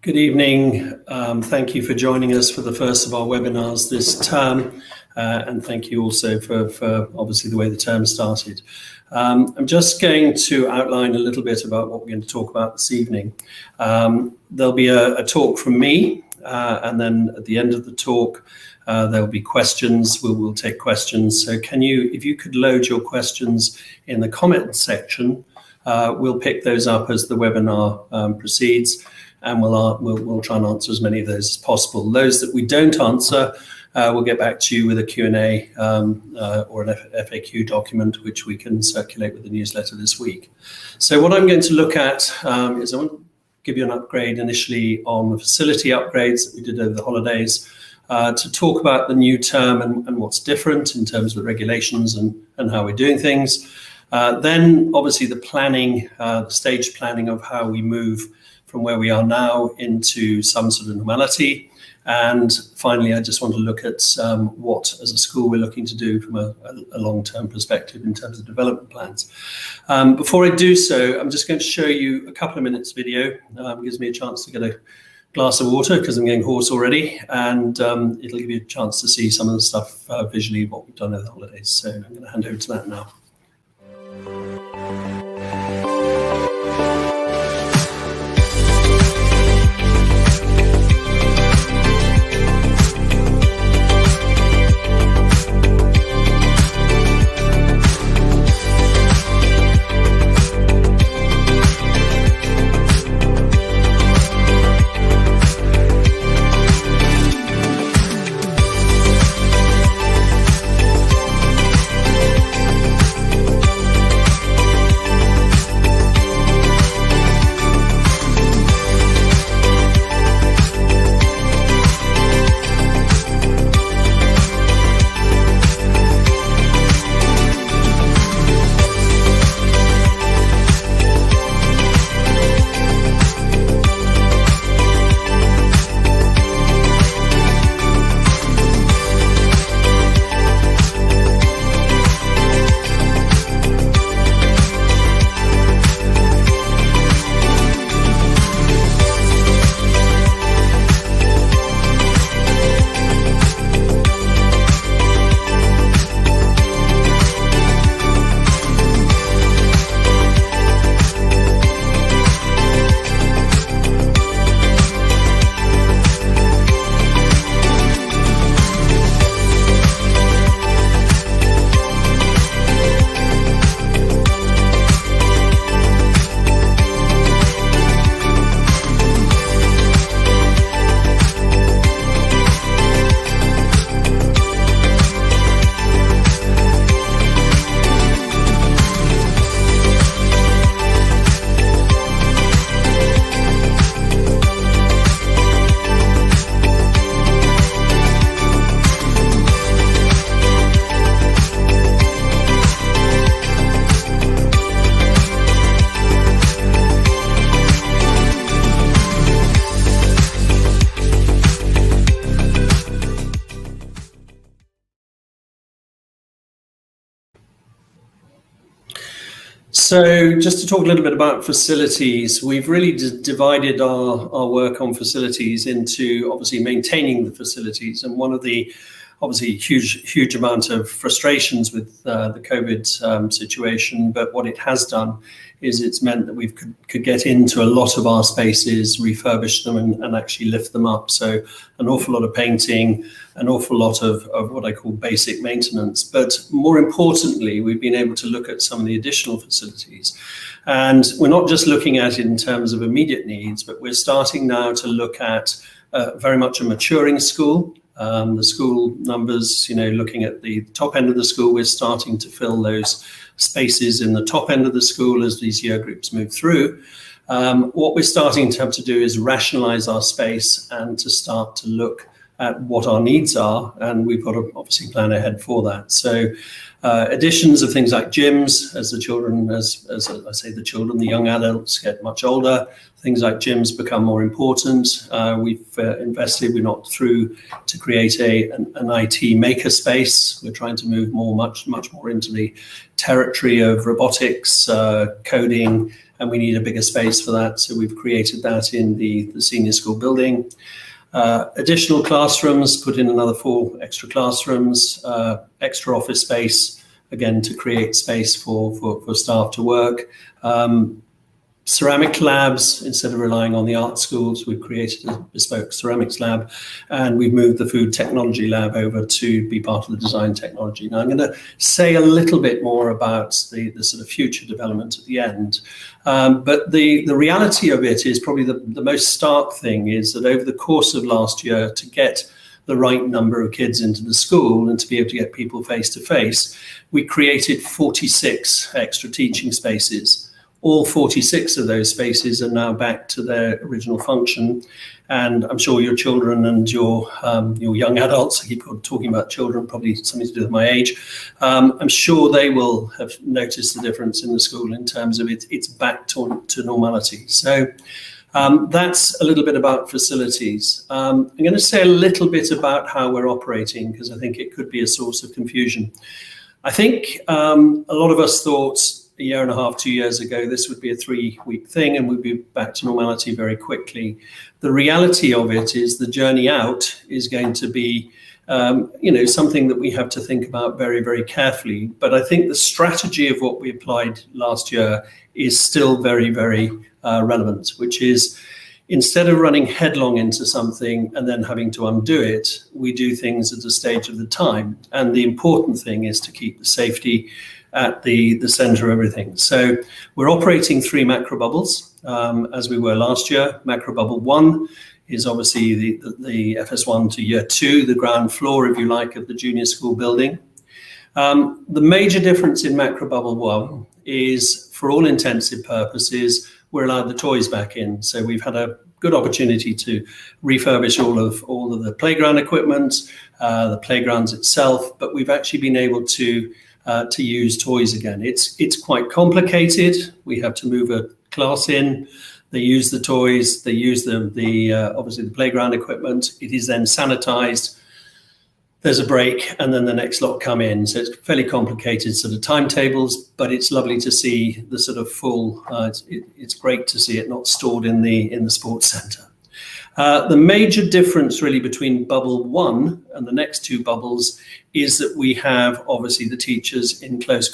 Good evening. Thank you for joining us for the first of our webinars this term, and thank you also for obviously the way the term started. I'm just going to outline a little bit about what we're going to talk about this evening. There'll be a talk from me, and then at the end of the talk, there'll be questions. We'll take questions. So if you could load your questions in the comment section, we'll pick those up as the webinar proceeds. And we'll try and answer as many of those as possible. Those that we don't answer, we'll get back to you with a Q&A or an FAQ document, which we can circulate with the newsletter this week. So what I'm going to look at is I want to give you an upgrade initially on the facility upgrades that we did over the holidays, to talk about the new term and what's different in terms of the regulations and how we're doing things. Then obviously the planning, the stage planning of how we move from where we are now into some sort of normality. And finally, I just want to look at what, as a school, we're looking to do from a long-term perspective in terms of development plans. Before I do so, I'm just going to show you a couple of minutes video. It gives me a chance to get a glass of water because I'm getting hoarse already, and it'll give you a chance to see some of the stuff visually, what we've done over the holidays. So I'm going to hand over to that now. So just to talk a little bit about facilities, we've really divided our work on facilities into obviously maintaining the facilities. And one of the obviously huge amount of frustrations with the COVID situation, but what it has done is it's meant that we could get into a lot of our spaces, refurbish them and actually lift them up. So an awful lot of painting, an awful lot of what I call basic maintenance. But more importantly, we've been able to look at some of the additional facilities. And we're not just looking at it in terms of immediate needs, but we're starting now to look at very much a maturing school. The school numbers, looking at the top end of the school, we're starting to fill those spaces in the top end of the school as these year groups move through. What we're starting to have to do is rationalize our space and to start to look at what our needs are, and we've got to obviously plan ahead for that. So additions of things like gyms, as the children, as I say, the children, the young adults get much older, things like gyms become more important. We've invested, we're not through to create an IT maker space. We're trying to move much more into the territory of robotics, coding, and we need a bigger space for that. So we've created that in the senior school building. Additional classrooms, put in another 4 extra classrooms, extra office space, again, to create space for staff to work. Ceramic labs, instead of relying on the art schools, we've created a bespoke ceramics lab, and we've moved the food technology lab over to be part of the design technology. Now, I'm going to say a little bit more about the sort of future development at the end. But the reality of it is probably the most stark thing is that over the course of last year, to get the right number of kids into the school and to be able to get people face to face, we created 46 extra teaching spaces. All 46 of those spaces are now back to their original function. And I'm sure your children and your young adults, I keep talking about children, probably something to do with my age, I'm sure they will have noticed the difference in the school in terms of it's back to normality. So that's a little bit about facilities. I'm going to say a little bit about how we're operating, because I think it could be a source of confusion. I think a lot of us thought a year and a half, 2 years ago, this would be a 3-week thing and we'd be back to normality very quickly. The reality of it is the journey out is going to be, something that we have to think about very, very carefully. But I think the strategy of what we applied last year is still very, very relevant, which is instead of running headlong into something and then having to undo it, we do things at a stage of the time. And the important thing is to keep the safety at the center of everything. So we're operating 3 macro bubbles as we were last year. Macro bubble 1 is obviously the FS1 to year 2, the ground floor, if you like, of the junior school building. The major difference in macro bubble 1 is, for all intensive purposes, we're allowed the toys back in. So we've had a good opportunity to refurbish all of the playground equipment, the playgrounds itself, but we've actually been able to use toys again. It's quite complicated. We have to move a class in. They use the toys. They use obviously the playground equipment. It is then sanitized. There's a break, and then the next lot come in. So it's fairly complicated sort of timetables, but it's lovely to see the sort of full. It's great to see it not stored in the sports centre. The major difference really between bubble 1 and the next 2 bubbles is that we have obviously the teachers in close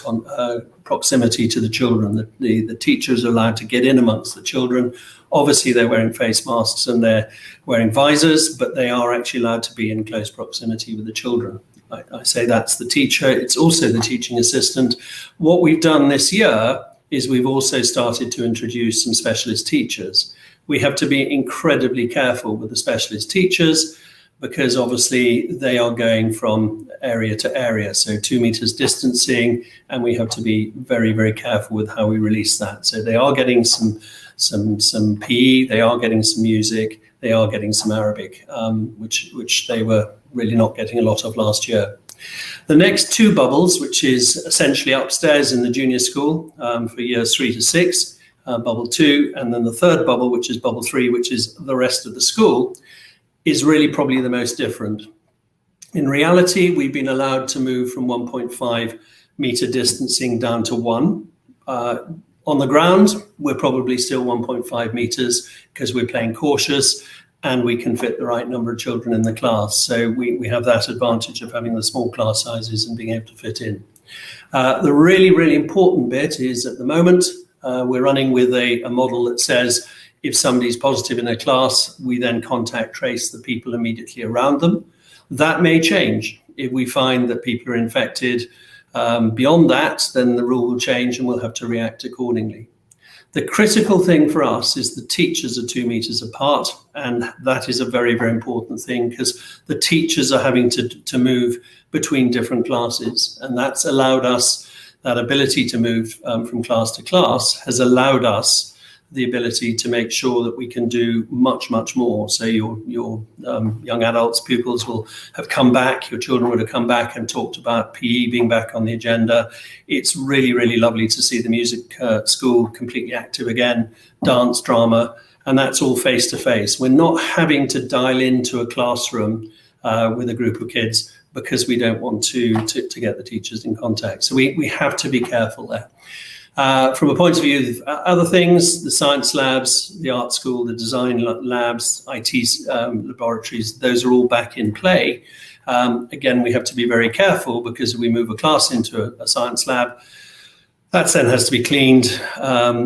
proximity to the children. The teachers are allowed to get in amongst the children. Obviously they're wearing face masks and they're wearing visors, but they are actually allowed to be in close proximity with the children. I say that's the teacher. It's also the teaching assistant. What we've done this year is we've also started to introduce some specialist teachers. We have to be incredibly careful with the specialist teachers because obviously they are going from area to area. So 2 meters distancing, and we have to be very, very careful with how we release that. So they are getting some PE, they are getting some music, they are getting some Arabic, which they were really not getting a lot of last year. The next 2 bubbles, which is essentially upstairs in the junior school for years 3 to 6, bubble 2, and then the third bubble, which is bubble 3, which is the rest of the school, is really probably the most different. In reality, we've been allowed to move from 1.5 meter distancing down to 1. On the ground, we're probably still 1.5 meters because we're playing cautious and we can fit the right number of children in the class. So we have that advantage of having the small class sizes and being able to fit in. The really, really important bit is at the moment, we're running with a model that says if somebody's positive in a class, we then contact trace the people immediately around them. That may change. If we find that people are infected beyond that, then the rule will change and we'll have to react accordingly. The critical thing for us is the teachers are 2 meters apart, and that is a very, very important thing because the teachers are having to move between different classes, and that's allowed us, that ability to move from class to class has allowed us the ability to make sure that we can do much, much more. So your young adults, pupils will have come back, your children would have come back and talked about PE being back on the agenda. It's really, really lovely to see the music school completely active again, dance, drama, and that's all face to face. We're not having to dial into a classroom with a group of kids because we don't want to get the teachers in contact. So we have to be careful there. From a point of view of other things, the science labs, the art school, the design labs, IT laboratories, those are all back in play. Again, we have to be very careful because if we move a class into a science lab, that then has to be cleaned.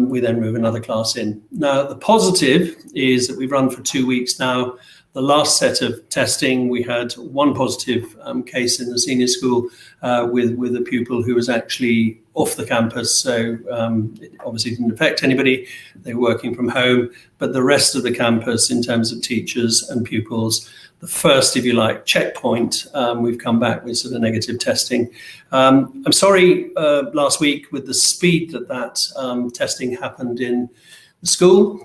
We then move another class in. Now, the positive is that we've run for 2 weeks now. The last set of testing, we had one positive case in the senior school with a pupil who was actually off the campus. So it obviously didn't affect anybody. They were working from home. But the rest of the campus, in terms of teachers and pupils, the first, if you like, checkpoint, we've come back with sort of negative testing. I'm sorry last week with the speed that testing happened in the school.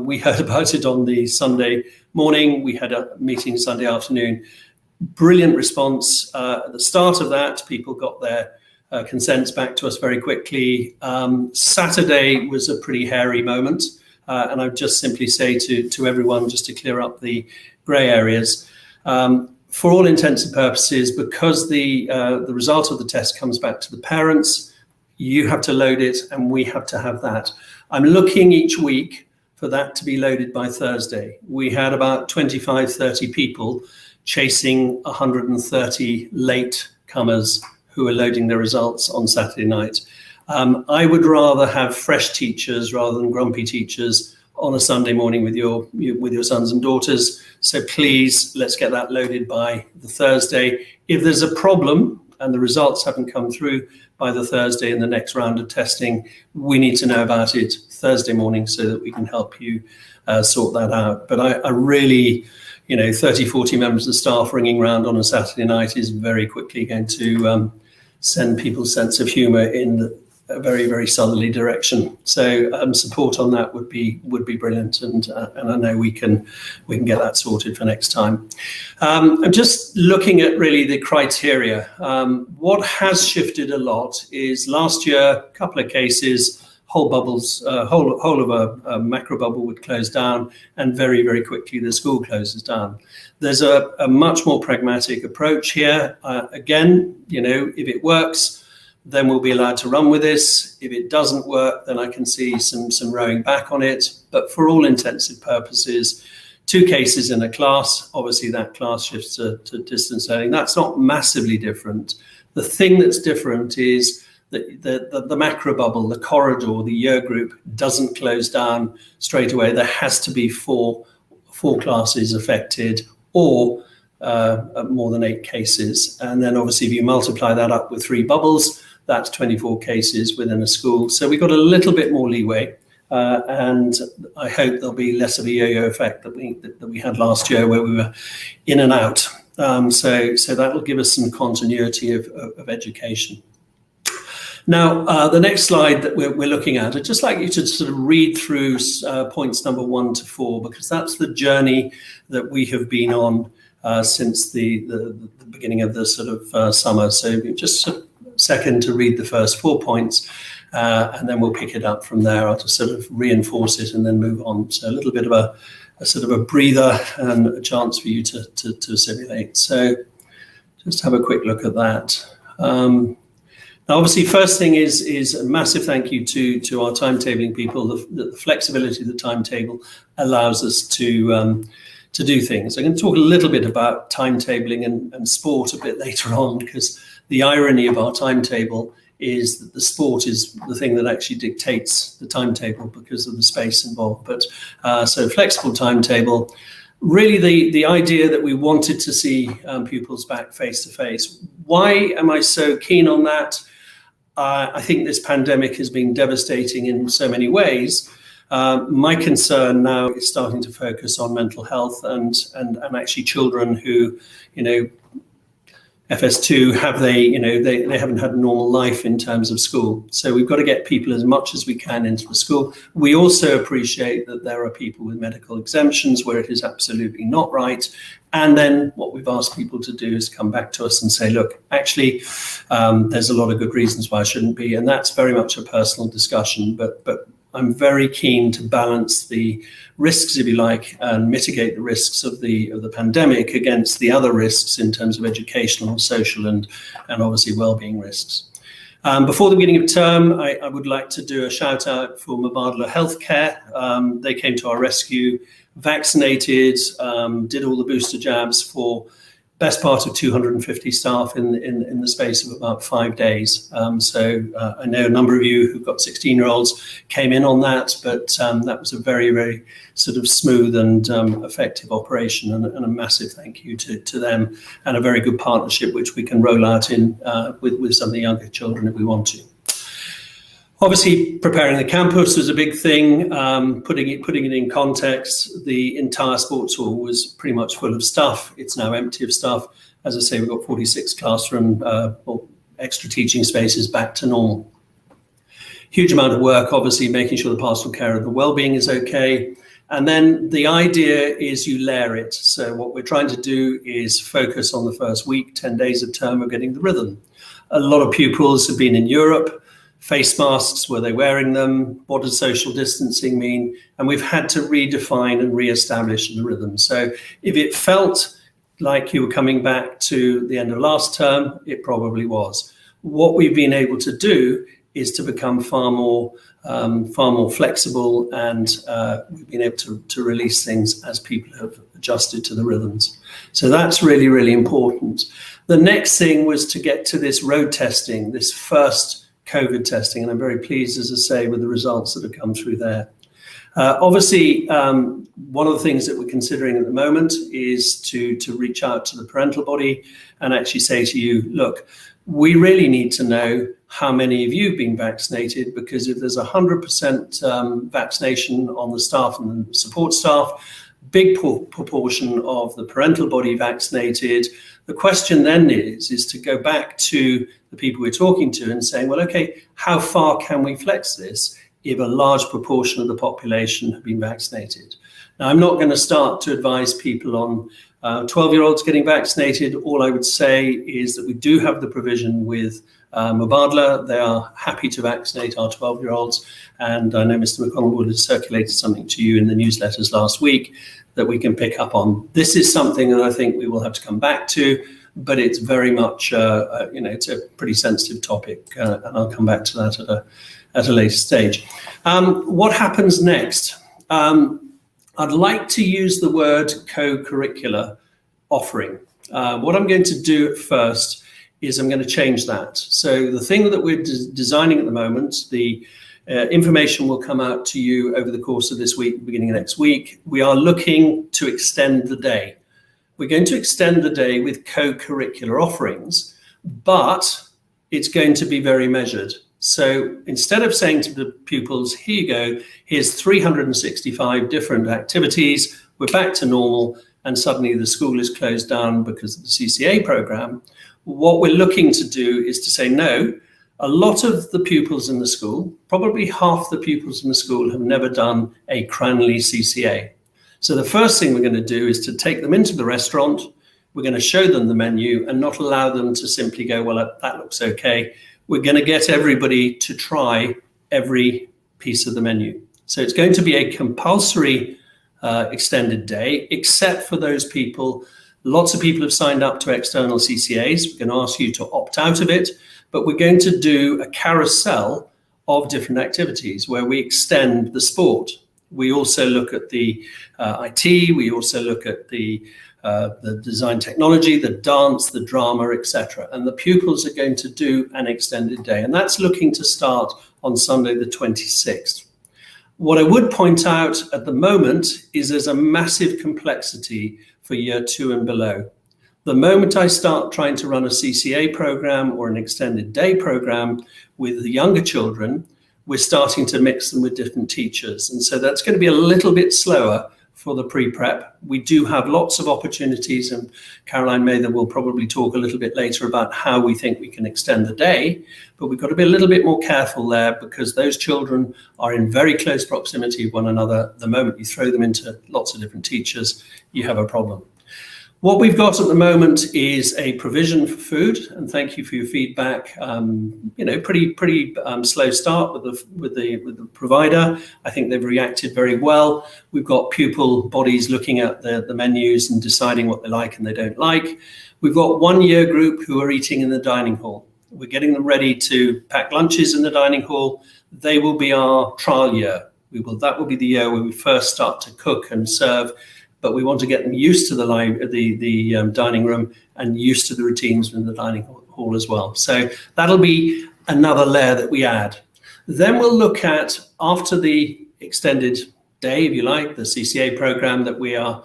We heard about it on the Sunday morning. We had a meeting Sunday afternoon. Brilliant response. At the start of that, people got their consents back to us very quickly. Saturday was a pretty hairy moment. And I would just simply say to everyone, just to clear up the grey areas, for all intents and purposes, because the result of the test comes back to the parents, you have to load it and we have to have that. I'm looking each week for that to be loaded by Thursday. We had about 25, 30 people chasing 130 late comers who are loading their results on Saturday night. I would rather have fresh teachers rather than grumpy teachers on a Sunday morning with your sons and daughters. So please, let's get that loaded by the Thursday. If there's a problem and the results haven't come through by the Thursday in the next round of testing, we need to know about it Thursday morning so that we can help you sort that out. But I really, 30, 40 members of staff ringing around on a Saturday night is very quickly going to send people's sense of humour in a very, very southerly direction. So support on that would be brilliant, and I know we can get that sorted for next time. I'm just looking at really the criteria. What has shifted a lot is last year, a couple of cases, whole of a macro bubble would close down, and very, very quickly the school closes down. There's a much more pragmatic approach here. Again, if it works, then we'll be allowed to run with this. If it doesn't work, then I can see some rowing back on it. But for all intensive purposes, 2 cases in a class, obviously that class shifts to distance learning. That's not massively different. The thing that's different is that the macro bubble, the corridor, the year group doesn't close down straight away. There has to be four classes affected, or more than 8 cases. And then obviously if you multiply that up with 3 bubbles, that's 24 cases within a school. So we've got a little bit more leeway, and I hope there'll be less of a yo-yo effect that we had last year where we were in and out. So that'll give us some continuity of education. Now, the next slide that we're looking at, I'd just like you to sort of read through points number 1 to 4, because that's the journey that we have been on since the beginning of the sort of summer. So just a second to read the first 4 points, and then we'll pick it up from there. I'll just sort of reinforce it and then move on. So a little bit of a sort of a breather and a chance for you to assimilate. So just have a quick look at that. Now, obviously, first thing is a massive thank you to our timetabling people. The flexibility of the timetable allows us to do things. I'm going to talk a little bit about timetabling and sport a bit later on, because the irony of our timetable is that the sport is the thing that actually dictates the timetable because of the space involved. But so flexible timetable, really the idea that we wanted to see pupils back face to face. Why am I so keen on that? I think this pandemic has been devastating in so many ways. My concern now is starting to focus on mental health and actually children who, FS2, have they haven't had a normal life in terms of school. So we've got to get people as much as we can into the school. We also appreciate that there are people with medical exemptions where it is absolutely not right. And then what we've asked people to do is come back to us and say, look, actually, there's a lot of good reasons why I shouldn't be. And that's very much a personal discussion. But I'm very keen to balance the risks, if you like, and mitigate the risks of the pandemic against the other risks in terms of educational, social, and obviously well-being risks. Before the beginning of term, I would like to do a shout out for Mubadala Healthcare. They came to our rescue, vaccinated, did all the booster jabs for best part of 250 staff in the space of about 5 days. So I know a number of you who've got 16-year-olds came in on that, but that was a very, very sort of smooth and effective operation, and a massive thank you to them, and a very good partnership which we can roll out in with some of the younger children if we want to. Obviously, preparing the campus was a big thing. Putting it in context, the entire sports hall was pretty much full of stuff. It's now empty of stuff. As I say, we've got 46 classroom or extra teaching spaces back to normal. Huge amount of work, obviously, making sure the pastoral care of the well-being is okay. And then the idea is you layer it. So what we're trying to do is focus on the first week, 10 days of term of getting the rhythm. A lot of pupils have been in Europe. Face masks, were they wearing them? What does social distancing mean? And we've had to redefine and reestablish the rhythm. So if it felt like you were coming back to the end of last term, it probably was. What we've been able to do is to become far more flexible, and we've been able to release things as people have adjusted to the rhythms. So that's really, really important. The next thing was to get to this road testing, this first COVID testing, and I'm very pleased, as I say, with the results that have come through there. Obviously, one of the things that we're considering at the moment is to reach out to the parental body and actually say to you, look, we really need to know how many of you have been vaccinated, because if there's 100% vaccination on the staff and the support staff, big proportion of the parental body vaccinated, the question then is to go back to the people we're talking to and saying, well, okay, how far can we flex this if a large proportion of the population have been vaccinated? Now, I'm not going to start to advise people on 12-year-olds getting vaccinated. All I would say is that we do have the provision with Mubadala. They are happy to vaccinate our 12-year-olds. And I know Mr. McConnell would have circulated something to you in the newsletters last week that we can pick up on. This is something that I think we will have to come back to, but it's very much, it's a pretty sensitive topic, and I'll come back to that at a later stage. What happens next? I'd like to use the word co-curricular offering. What I'm going to do at first is I'm going to change that. So the thing that we're designing at the moment, the information will come out to you over the course of this week, beginning of next week. We are looking to extend the day. We're going to extend the day with co-curricular offerings, but it's going to be very measured. So instead of saying to the pupils, here you go, here's 365 different activities, we're back to normal, and suddenly the school is closed down because of the CCA program, what we're looking to do is to say, no, a lot of the pupils in the school, probably half the pupils in the school, have never done a Cranley CCA. So the first thing we're going to do is to take them into the restaurant. We're going to show them the menu and not allow them to simply go, well, that looks okay. We're going to get everybody to try every piece of the menu. So it's going to be a compulsory extended day, except for those people. Lots of people have signed up to external CCAs. We're going to ask you to opt out of it, but we're going to do a carousel of different activities where we extend the sport. We also look at the IT, we also look at the design technology, the dance, the drama, etc. And the pupils are going to do an extended day. And that's looking to start on Sunday, the 26th. What I would point out at the moment is there's a massive complexity for year 2 and below. The moment I start trying to run a CCA program or an extended day program with the younger children, we're starting to mix them with different teachers. And so that's going to be a little bit slower for the pre-prep. We do have lots of opportunities, and Caroline Mather will probably talk a little bit later about how we think we can extend the day, but we've got to be a little bit more careful there because those children are in very close proximity of one another. The moment you throw them into lots of different teachers, you have a problem. What we've got at the moment is a provision for food, and thank you for your feedback. Pretty slow start with the provider. I think they've reacted very well. We've got pupil bodies looking at the menus and deciding what they like and they don't like. We've got 1 year group who are eating in the dining hall. We're getting them ready to pack lunches in the dining hall. They will be our trial year. That will be the year where we first start to cook and serve. But we want to get them used to the dining room and used to the routines in the dining hall as well. So that'll be another layer that we add. Then we'll look at, after the extended day, if you like, the CCA program that we are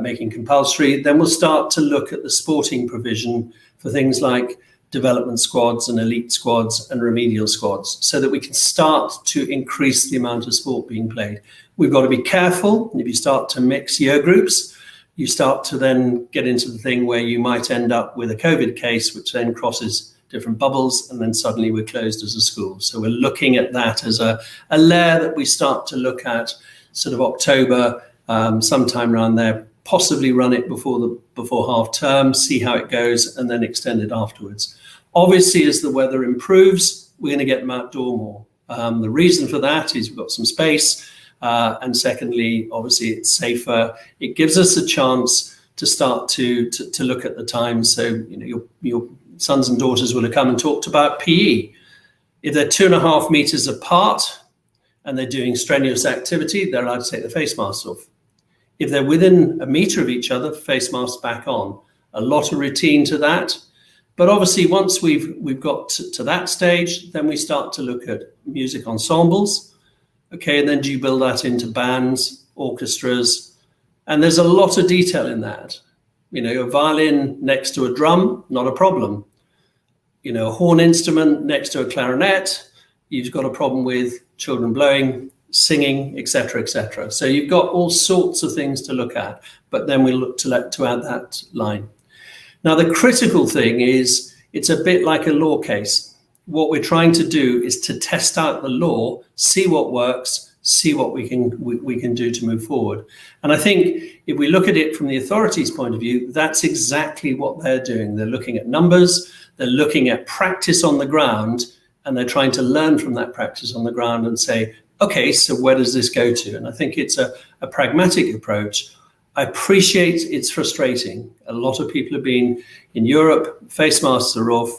making compulsory, then we'll start to look at the sporting provision for things like development squads and elite squads and remedial squads, so that we can start to increase the amount of sport being played. We've got to be careful. If you start to mix year groups, you start to then get into the thing where you might end up with a COVID case, which then crosses different bubbles, and then suddenly we're closed as a school. So we're looking at that as a layer that we start to look at sort of October, sometime around there, possibly run it before half term, see how it goes, and then extend it afterwards. Obviously, as the weather improves, we're going to get them outdoor more. The reason for that is we've got some space. And secondly, obviously, it's safer. It gives us a chance to start to look at the time. So, your sons and daughters will have come and talked about PE. If they're 2.5 meters apart and they're doing strenuous activity, they're allowed to take the face masks off. If they're within a meter of each other, face masks back on. A lot of routine to that. But obviously, once we've got to that stage, then we start to look at music ensembles. Okay, and then do you build that into bands, orchestras? And there's a lot of detail in that. A violin next to a drum, not a problem. A horn instrument next to a clarinet, you've got a problem with children blowing, singing, etc., etc. So you've got all sorts of things to look at, but then we look to add that line. Now, the critical thing is it's a bit like a law case. What we're trying to do is to test out the law, see what works, see what we can do to move forward. And I think if we look at it from the authorities' point of view, that's exactly what they're doing. They're looking at numbers, they're looking at practice on the ground, and they're trying to learn from that practice on the ground and say, okay, so where does this go to? And I think it's a pragmatic approach. I appreciate it's frustrating. A lot of people have been in Europe, face masks are off,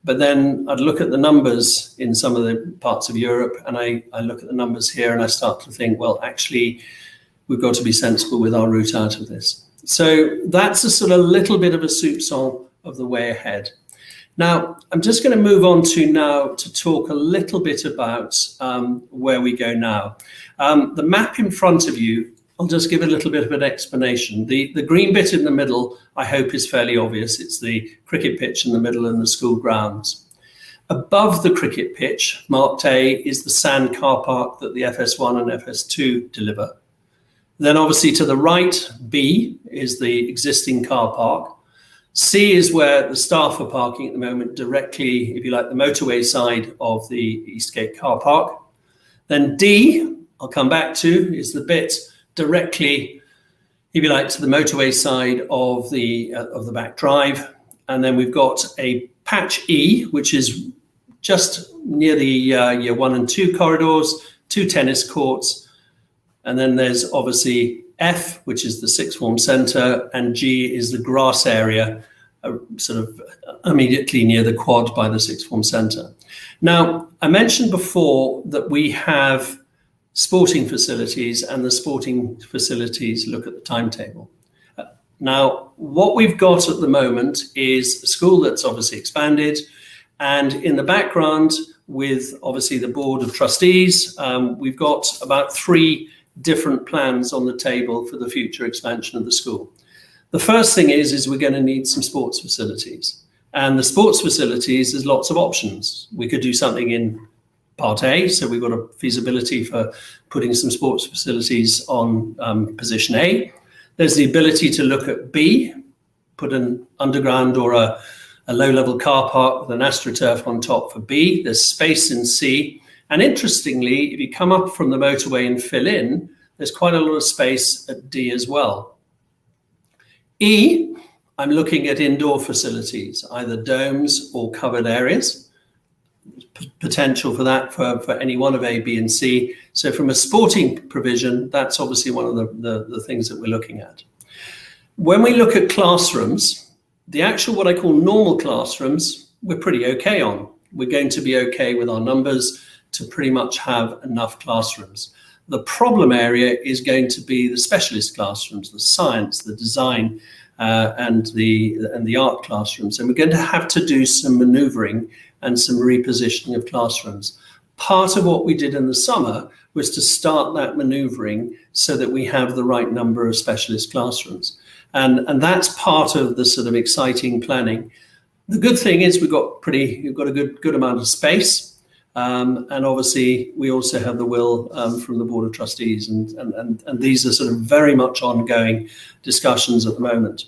but then I'd look at the numbers in some of the parts of Europe, and I look at the numbers here and I start to think, well, actually, we've got to be sensible with our route out of this. So that's a sort of little bit of a soupçon of the way ahead. Now, I'm just going to move on to talk a little bit about where we go now. The map in front of you, I'll just give a little bit of an explanation. The green bit in the middle, I hope, is fairly obvious. It's the cricket pitch in the middle and the school grounds. Above the cricket pitch, marked A, is the sand car park that the FS1 and FS2 deliver. Then obviously to the right, B, is the existing car park. C is where the staff are parking at the moment, directly, if you like, the motorway side of the Eastgate car park. Then D, I'll come back to, is the bit directly, if you like, to the motorway side of the back drive. And then we've got a patch E, which is just near the year 1 and 2 corridors, 2 tennis courts. And then there's obviously F, which is the sixth form centre, and G is the grass area, sort of immediately near the quad by the sixth form centre. Now, I mentioned before that we have sporting facilities, and the sporting facilities look at the timetable. Now, what we've got at the moment is a school that's obviously expanded, and in the background, with obviously the board of trustees, we've got about 3 different plans on the table for the future expansion of the school. The first thing is we're going to need some sports facilities, and the sports facilities, there's lots of options. We could do something in part A. So we've got a feasibility for putting some sports facilities on position A. There's the ability to look at B, put an underground or a low-level car park with an AstroTurf on top for B. There's space in C. And interestingly, if you come up from the motorway and fill in, there's quite a lot of space at D as well. E, I'm looking at indoor facilities, either domes or covered areas. Potential for that for any one of A, B, and C. So from a sporting provision, that's obviously one of the things that we're looking at. When we look at classrooms, the actual what I call normal classrooms, we're pretty okay on. We're going to be okay with our numbers to pretty much have enough classrooms. The problem area is going to be the specialist classrooms, the science, the design, and the art classrooms. And we're going to have to do some maneuvering and some repositioning of classrooms. Part of what we did in the summer was to start that maneuvering so that we have the right number of specialist classrooms. And that's part of the sort of exciting planning. The good thing is we've got a good amount of space. And obviously we also have the will from the Board of Trustees, and these are sort of very much ongoing discussions at the moment.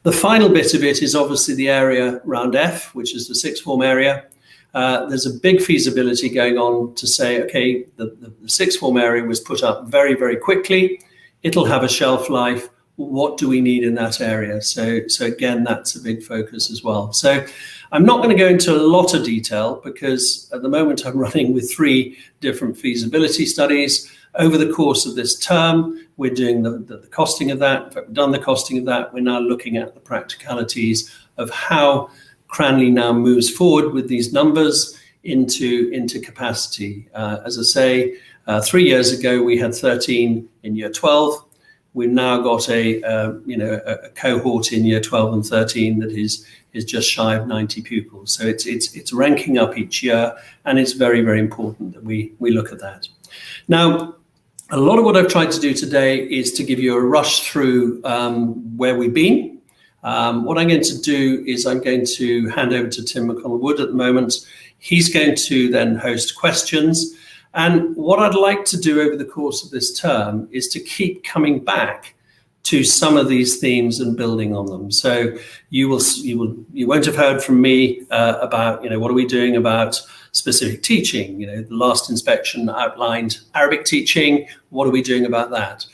The final bit of it is obviously the area around F, which is the sixth form area. There's a big feasibility going on to say, okay, the sixth form area was put up very, very quickly. It'll have a shelf life. What do we need in that area? So again, that's a big focus as well. So I'm not going to go into a lot of detail because at the moment I'm running with 3 different feasibility studies. Over the course of this term, we're doing the costing of that. In fact, we've done the costing of that. We're now looking at the practicalities of how Cranleigh now moves forward with these numbers into capacity. As I say, 3 years ago, we had 13 in year 12. We've now got a cohort in year 12 and 13 that is just shy of 90 pupils. So it's ranking up each year, and it's very, very important that we look at that. Now, a lot of what I've tried to do today is to give you a rush through where we've been. What I'm going to do is I'm going to hand over to Tim McConnell-Wood at the moment. He's going to then host questions. And what I'd like to do over the course of this term is to keep coming back to some of these themes and building on them. So you won't have heard from me about what are we doing about specific teaching. The last inspection outlined Arabic teaching. What are we doing about that?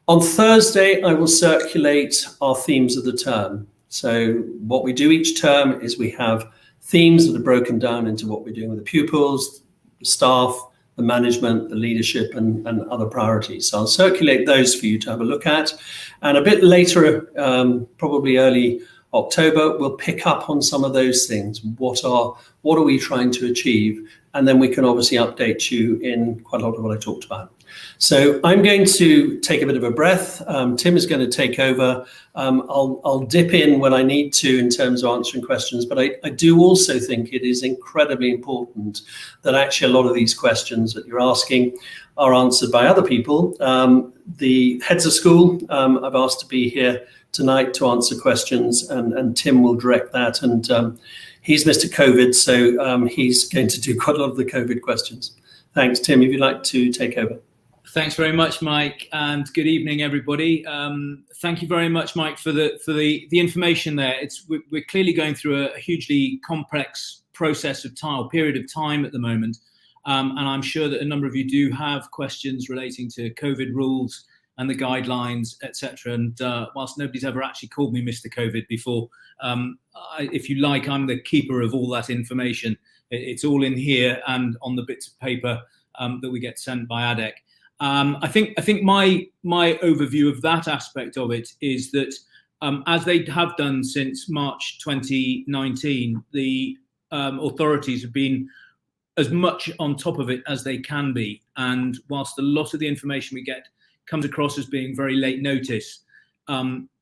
On Thursday, I will circulate our themes of the term. So what we do each term is we have themes that are broken down into what we're doing with the pupils, the staff, the management, the leadership, and other priorities. So I'll circulate those for you to have a look at. And a bit later, probably early October, we'll pick up on some of those things. What are we trying to achieve? And then we can obviously update you in quite a lot of what I talked about. So I'm going to take a bit of a breath. Tim is going to take over. I'll dip in when I need to in terms of answering questions, but I do also think it is incredibly important that actually a lot of these questions that you're asking are answered by other people. The heads of school I've asked to be here tonight to answer questions, and Tim will direct that. And he's Mr. COVID, so he's going to do quite a lot of the COVID questions. Thanks, Tim, if you'd like to take over. Thanks very much, Mike, and good evening, everybody. Thank you very much, Mike, for the information there. We're clearly going through a hugely complex period of time at the moment, and I'm sure that a number of you do have questions relating to COVID rules and the guidelines, etc. And whilst nobody's ever actually called me Mr. COVID before, if you like, I'm the keeper of all that information. It's all in here and on the bits of paper that we get sent by ADEC. I think my overview of that aspect of it is that as they have done since March 2019, the authorities have been as much on top of it as they can be. And whilst a lot of the information we get comes across as being very late notice,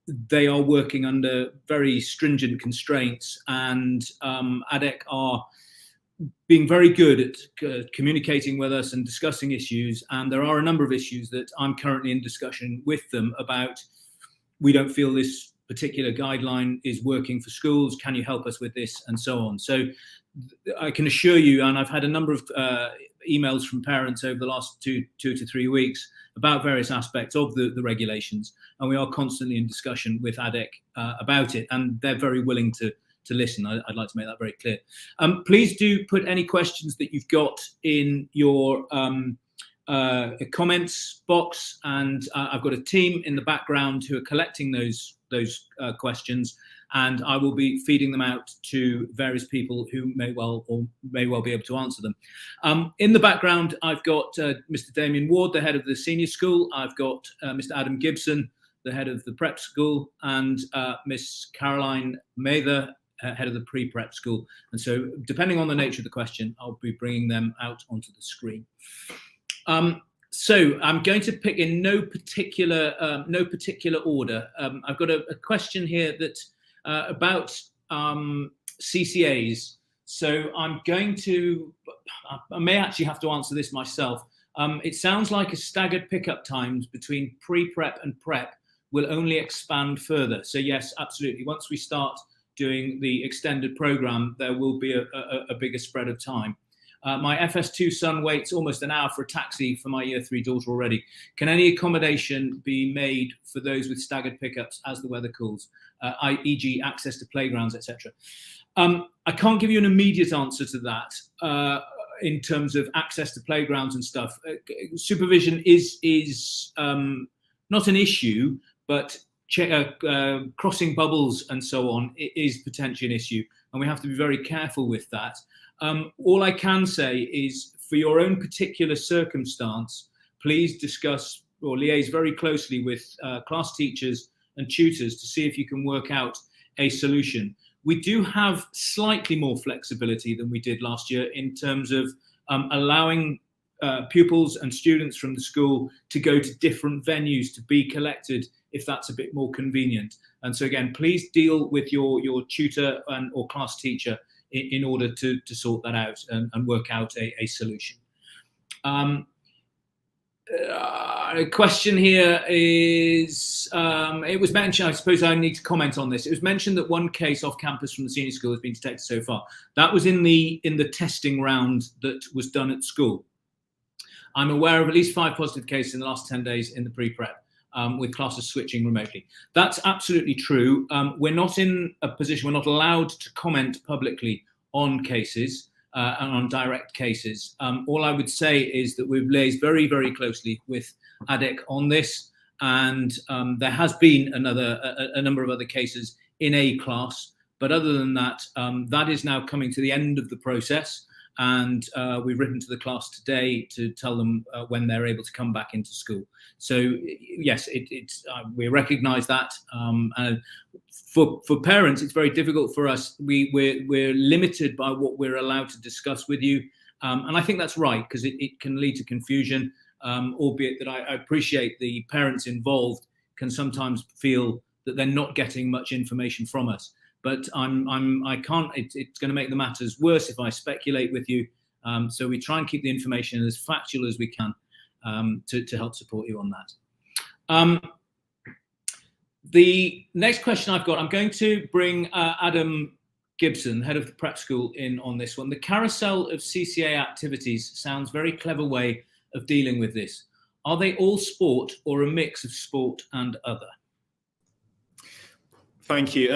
they are working under very stringent constraints, and ADEC are being very good at communicating with us and discussing issues. And there are a number of issues that I'm currently in discussion with them about. We don't feel this particular guideline is working for schools. Can you help us with this? And so on. So I can assure you, and I've had a number of emails from parents over the last two to 3 weeks about various aspects of the regulations, and we are constantly in discussion with ADEC about it, and they're very willing to listen. I'd like to make that very clear. Please do put any questions that you've got in your comments box, and I've got a team in the background who are collecting those questions, and I will be feeding them out to various people who may well be able to answer them. In the background, I've got Mr. Damien Ward, the head of the senior school. I've got Mr. Adam Gibson, the head of the prep school, and Miss Caroline Mather, head of the pre-prep school. And so, depending on the nature of the question, I'll be bringing them out onto the screen. So I'm going to pick in no particular order. I've got a question here that about CCAs. So I may actually have to answer this myself. It sounds like a staggered pickup times between pre-prep and prep will only expand further. So yes, absolutely. Once we start doing the extended program, there will be a bigger spread of time. My FS2 son waits almost an hour for a taxi for my year 3 daughter already. Can any accommodation be made for those with staggered pickups as the weather cools, e.g. access to playgrounds, etc.? I can't give you an immediate answer to that in terms of access to playgrounds and stuff. Supervision is not an issue, but crossing bubbles and so on is potentially an issue, and we have to be very careful with that. All I can say is, for your own particular circumstance, please discuss or liaise very closely with class teachers and tutors to see if you can work out a solution. We do have slightly more flexibility than we did last year in terms of allowing pupils and students from the school to go to different venues to be collected if that's a bit more convenient. And so again, please deal with your tutor or class teacher in order to sort that out and work out a solution. A question here is, it was mentioned, I suppose I need to comment on this. It was mentioned that one case off campus from the senior school has been detected so far. That was in the testing round that was done at school. I'm aware of at least 5 positive cases in the last 10 days in the pre-prep. With classes switching remotely. That's absolutely true. We're not in a position, we're not allowed to comment publicly on cases and on direct cases. All I would say is that we've liaised very, very closely with ADEC on this, and there has been a number of other cases in a class, but other than that, that is now coming to the end of the process. And we've written to the class today to tell them when they're able to come back into school. So yes, we recognise that. And for parents, it's very difficult for us. We're limited by what we're allowed to discuss with you, and I think that's right, because it can lead to confusion. Albeit that I appreciate the parents involved can sometimes feel that they're not getting much information from us. But I can't. It's going to make the matters worse if I speculate with you. So we try and keep the information as factual as we can to help support you on that. The next question I've got, I'm going to bring Adam Gibson, head of the prep school, in on this one. The carousel of CCA activities sounds very clever way of dealing with this. Are they all sport or a mix of sport and other? Thank you.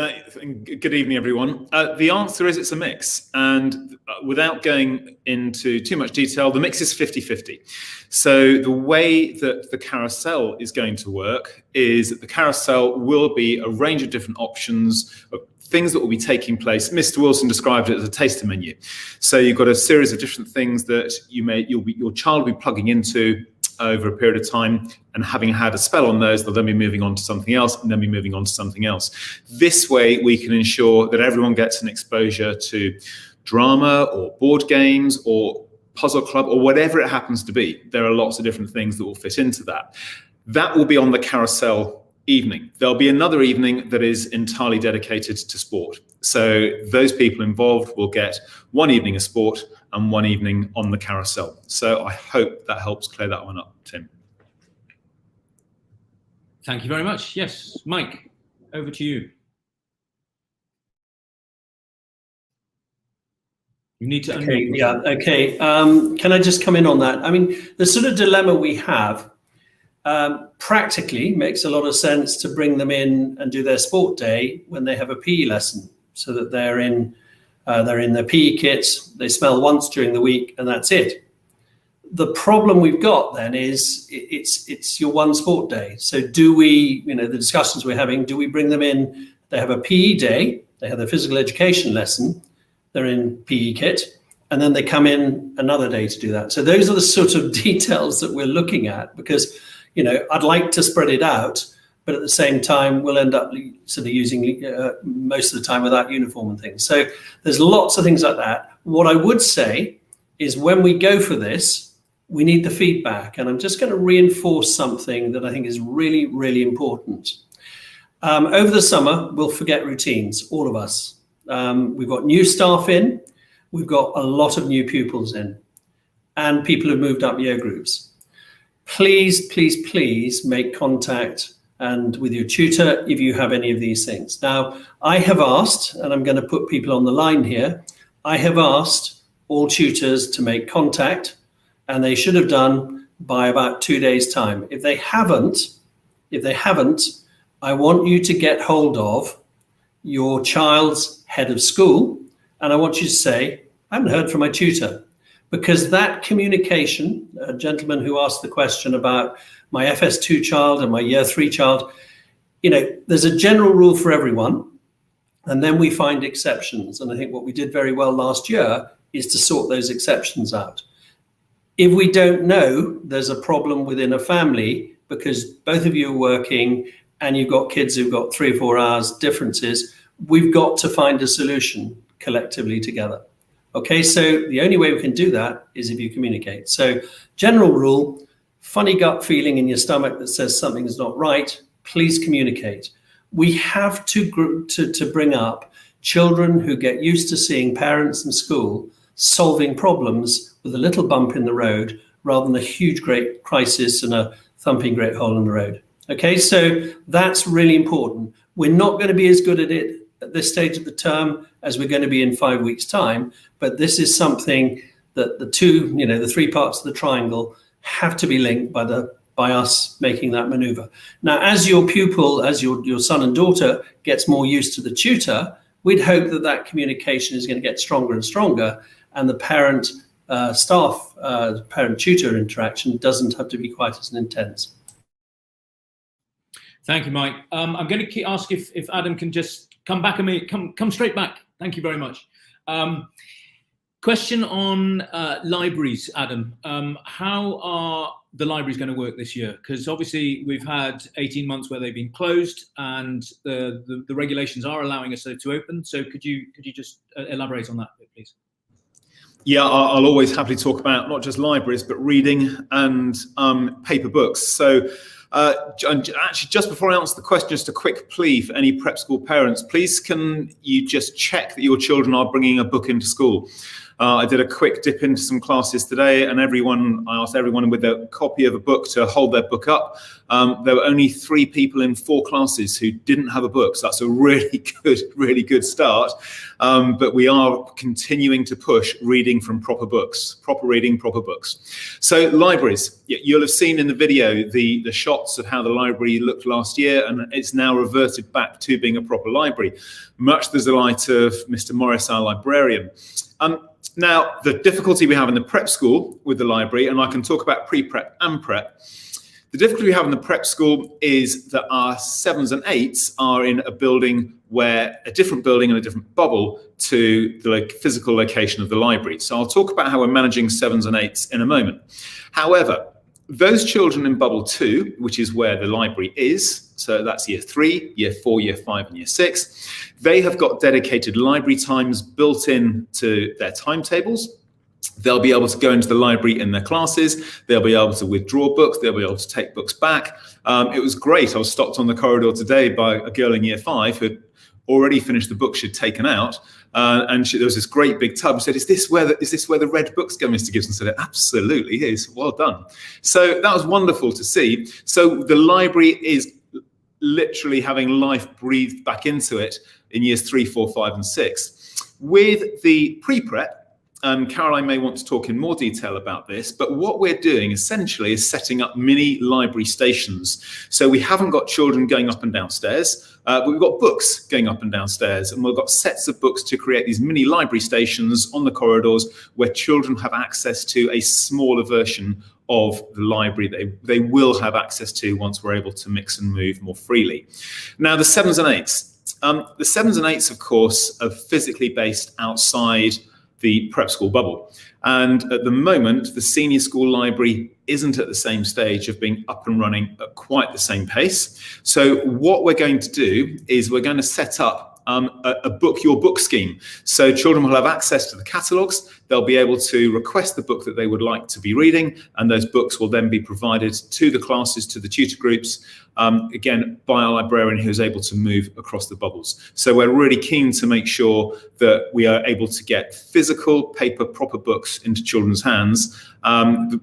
Good evening, everyone. The answer is it's a mix. And without going into too much detail, the mix is 50-50. So the way that the carousel is going to work is that the carousel will be a range of different options, of things that will be taking place. Mr. Wilson described it as a taster menu. So you've got a series of different things that your child will be plugging into over a period of time, and having had a spell on those, they'll then be moving on to something else, and then be moving on to something else. This way, we can ensure that everyone gets an exposure to drama or board games or puzzle club or whatever it happens to be. There are lots of different things that will fit into that. That will be on the carousel evening. There'll be another evening that is entirely dedicated to sport. So those people involved will get one evening of sport and one evening on the carousel. So I hope that helps clear that one up, Tim. Thank you very much. Yes, Mike, over to you. You need to Okay, unmute yourself. yeah, okay. Can I just come in on that? I mean, the sort of dilemma we have practically makes a lot of sense to bring them in and do their sport day when they have a PE lesson, so that they're in their PE kits, they smell once during the week, and that's it. The problem we've got then is it's your one sport day. So do we, the discussions we're having, do we bring them in, they have a PE day, they have their physical education lesson, they're in PE kit, and then they come in another day to do that. So those are the sort of details that we're looking at, because, I'd like to spread it out, but at the same time, we'll end up sort of using most of the time without uniform and things. So there's lots of things like that. What I would say is when we go for this, we need the feedback. And I'm just going to reinforce something that I think is really, really important. Over the summer, we'll forget routines, all of us. We've got new staff in, we've got a lot of new pupils in, and people who've moved up year groups. Please, please, please make contact and with your tutor if you have any of these things. Now, I have asked, and I'm going to put people on the line here, I have asked all tutors to make contact, and they should have done by about 2 days' time. If they haven't, I want you to get hold of your child's head of school, and I want you to say, I haven't heard from my tutor. Because that communication, a gentleman who asked the question about my FS2 child and my year 3 child, there's a general rule for everyone, and then we find exceptions. And I think what we did very well last year is to sort those exceptions out. If we don't know there's a problem within a family because both of you are working and you've got kids who've got 3 or 4 hours differences, we've got to find a solution collectively together. Okay, so the only way we can do that is if you communicate. So general rule, funny gut feeling in your stomach that says something is not right, please communicate. We have to bring up children who get used to seeing parents in school solving problems with a little bump in the road rather than a huge, great crisis and a thumping great hole in the road. Okay, so that's really important. We're not going to be as good at it at this stage of the term as we're going to be in 5 weeks' time, but this is something that the 3 parts of the triangle have to be linked by us making that maneuver. Now, as your pupil, as your son and daughter gets more used to the tutor, we'd hope that communication is going to get stronger and stronger, and the parent tutor interaction doesn't have to be quite as intense. Thank you, Mike. I'm going to ask if Adam can just come back come straight back. Thank you very much. Question on libraries, Adam. How are the libraries going to work this year? Because obviously we've had 18 months where they've been closed, and the regulations are allowing us to open. So could you just elaborate on that a bit, please? Yeah, I'll always happily talk about not just libraries, but reading and paper books. So actually, just before I answer the question, just a quick plea for any prep school parents. Please, can you just check that your children are bringing a book into school? I did a quick dip into some classes today, and I asked everyone with a copy of a book to hold their book up. There were only 3 people in 4 classes who didn't have a book, so that's a really good start. But we are continuing to push reading from proper books, proper reading, proper books. So libraries, you'll have seen in the video the shots of how the library looked last year, and it's now reverted back to being a proper library, much to the delight of Mr. Morris, our librarian. Now, the difficulty we have in the prep school with the library, and I can talk about pre-prep and prep, the difficulty we have in the prep school is that our 7s and 8s are in a different building and a different bubble to the physical location of the library. So I'll talk about how we're managing 7s and 8s in a moment. However, those children in bubble 2, which is where the library is, so that's year 3, year 4, year 5, and year 6, they have got dedicated library times built into their timetables. They'll be able to go into the library in their classes. They'll be able to withdraw books. They'll be able to take books back. It was great. I was stopped on the corridor today by a girl in year 5 who had already finished the book she'd taken out. And there was this great big tub. She said, is this where the red books go, Mr. Gibson? I said, it absolutely is. Well done. So that was wonderful to see. So the library is literally having life breathed back into it in years 3, 4, 5, and 6. With the pre-prep, Caroline may want to talk in more detail about this, but what we're doing essentially is setting up mini library stations. So we haven't got children going up and downstairs, but we've got books going up and downstairs, and we've got sets of books to create these mini library stations on the corridors where children have access to a smaller version of the library they will have access to once we're able to mix and move more freely. Now, the 7s and 8s. The 7s and 8s, of course, are physically based outside the prep school bubble. And at the moment, the senior school library isn't at the same stage of being up and running at quite the same pace. So what we're going to do is we're going to set up a book your book scheme. So children will have access to the catalogues. They'll be able to request the book that they would like to be reading, and those books will then be provided to the classes, to the tutor groups, again, by a librarian who's able to move across the bubbles. So we're really keen to make sure that we are able to get physical, paper, proper books into children's hands.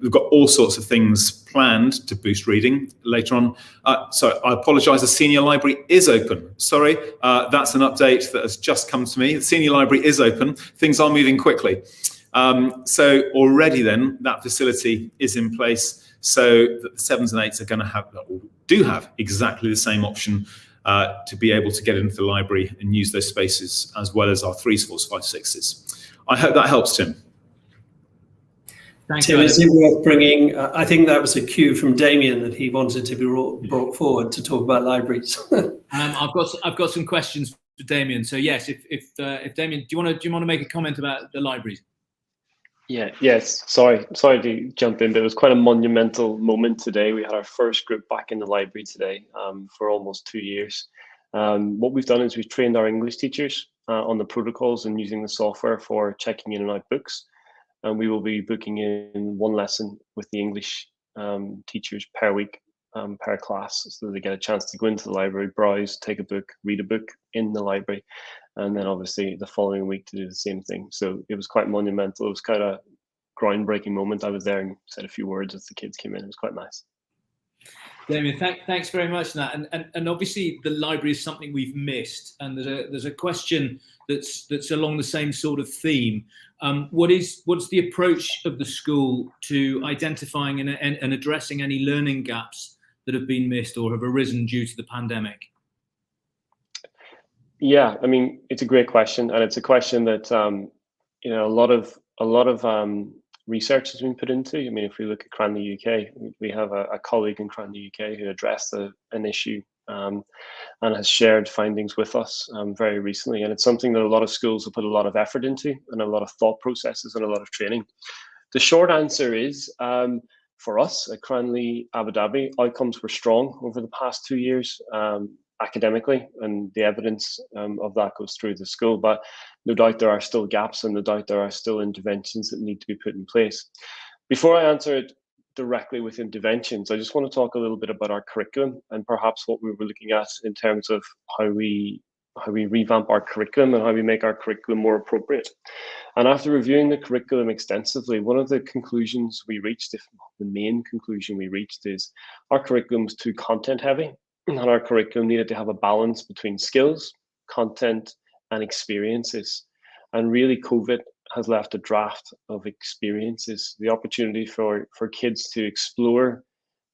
We've got all sorts of things planned to boost reading later on. So I apologise, the senior library is open. Sorry, that's an update that has just come to me. The senior library is open. Things are moving quickly. So already then, that facility is in place so that the 7s and 8s are going to have, or do have, exactly the same option to be able to get into the library and use those spaces, as well as our 3s, 4s, 5s, 6s. I hope that helps, Tim. Thanks, Tim, is it worth bringing, I think that was a cue from Damien that he wanted to be brought forward to talk about libraries. I've got some questions for Damien. So yes, if Damien, do you want to make a comment about the libraries? Yes. Sorry to jump in, but it was quite a monumental moment today. We had our first group back in the library today for almost 2 years. What we've done is we've trained our English teachers on the protocols and using the software for checking in and out books. And we will be booking in one lesson with the English teachers per week, per class, so they get a chance to go into the library, browse, take a book, read a book in the library, and then obviously the following week to do the same thing. So it was quite monumental. It was kind of groundbreaking moment. I was there and said a few words as the kids came in. It was quite nice. Damien, thanks very much for that. And obviously the library is something we've missed, and there's a question that's along the same sort of theme. What's the approach of the school to identifying and addressing any learning gaps that have been missed or have arisen due to the pandemic? Yeah, I mean, it's a great question, and it's a question that a lot of research has been put into. I mean, if we look at Cranley UK, we have a colleague in Cranley UK who addressed an issue and has shared findings with us very recently. And it's something that a lot of schools have put a lot of effort into, and a lot of thought processes and a lot of training. The short answer is, for us at Cranley Abu Dhabi, outcomes were strong over the past 2 years academically, and the evidence of that goes through the school. But no doubt there are still gaps, and no doubt there are still interventions that need to be put in place. Before I answer it directly with interventions, I just want to talk a little bit about our curriculum and perhaps what we were looking at in terms of how we revamp our curriculum and how we make our curriculum more appropriate. And after reviewing the curriculum extensively, one of the conclusions we reached, if not the main conclusion we reached, is our curriculum was too content heavy, and our curriculum needed to have a balance between skills, content, and experiences. And really, COVID has left a draft of experiences, the opportunity for kids to explore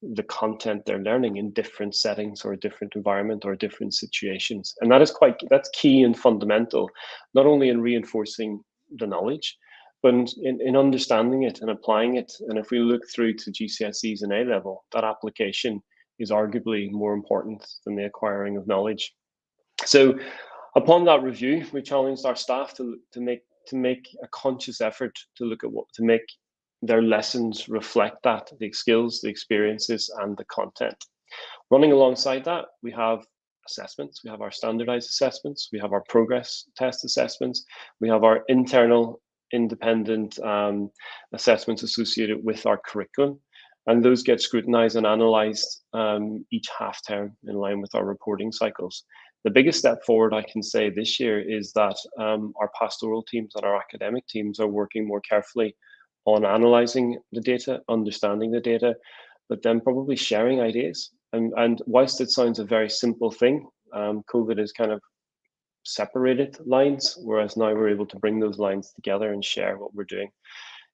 the content they're learning in different settings or a different environment or different situations. And that's key and fundamental, not only in reinforcing the knowledge, but in understanding it and applying it. And if we look through to GCSEs and A-level, that application is arguably more important than the acquiring of knowledge. So upon that review, we challenged our staff to make a conscious effort to look at to make their lessons reflect that, the skills, the experiences, and the content. Running alongside that, we have assessments. We have our standardized assessments. We have our progress test assessments. We have our internal independent assessments associated with our curriculum. And those get scrutinized and analyzed each half term in line with our reporting cycles. The biggest step forward I can say this year is that our pastoral teams and our academic teams are working more carefully on analyzing the data, understanding the data, but then probably sharing ideas. And whilst it sounds a very simple thing, COVID has kind of separated lines, whereas now we're able to bring those lines together and share what we're doing.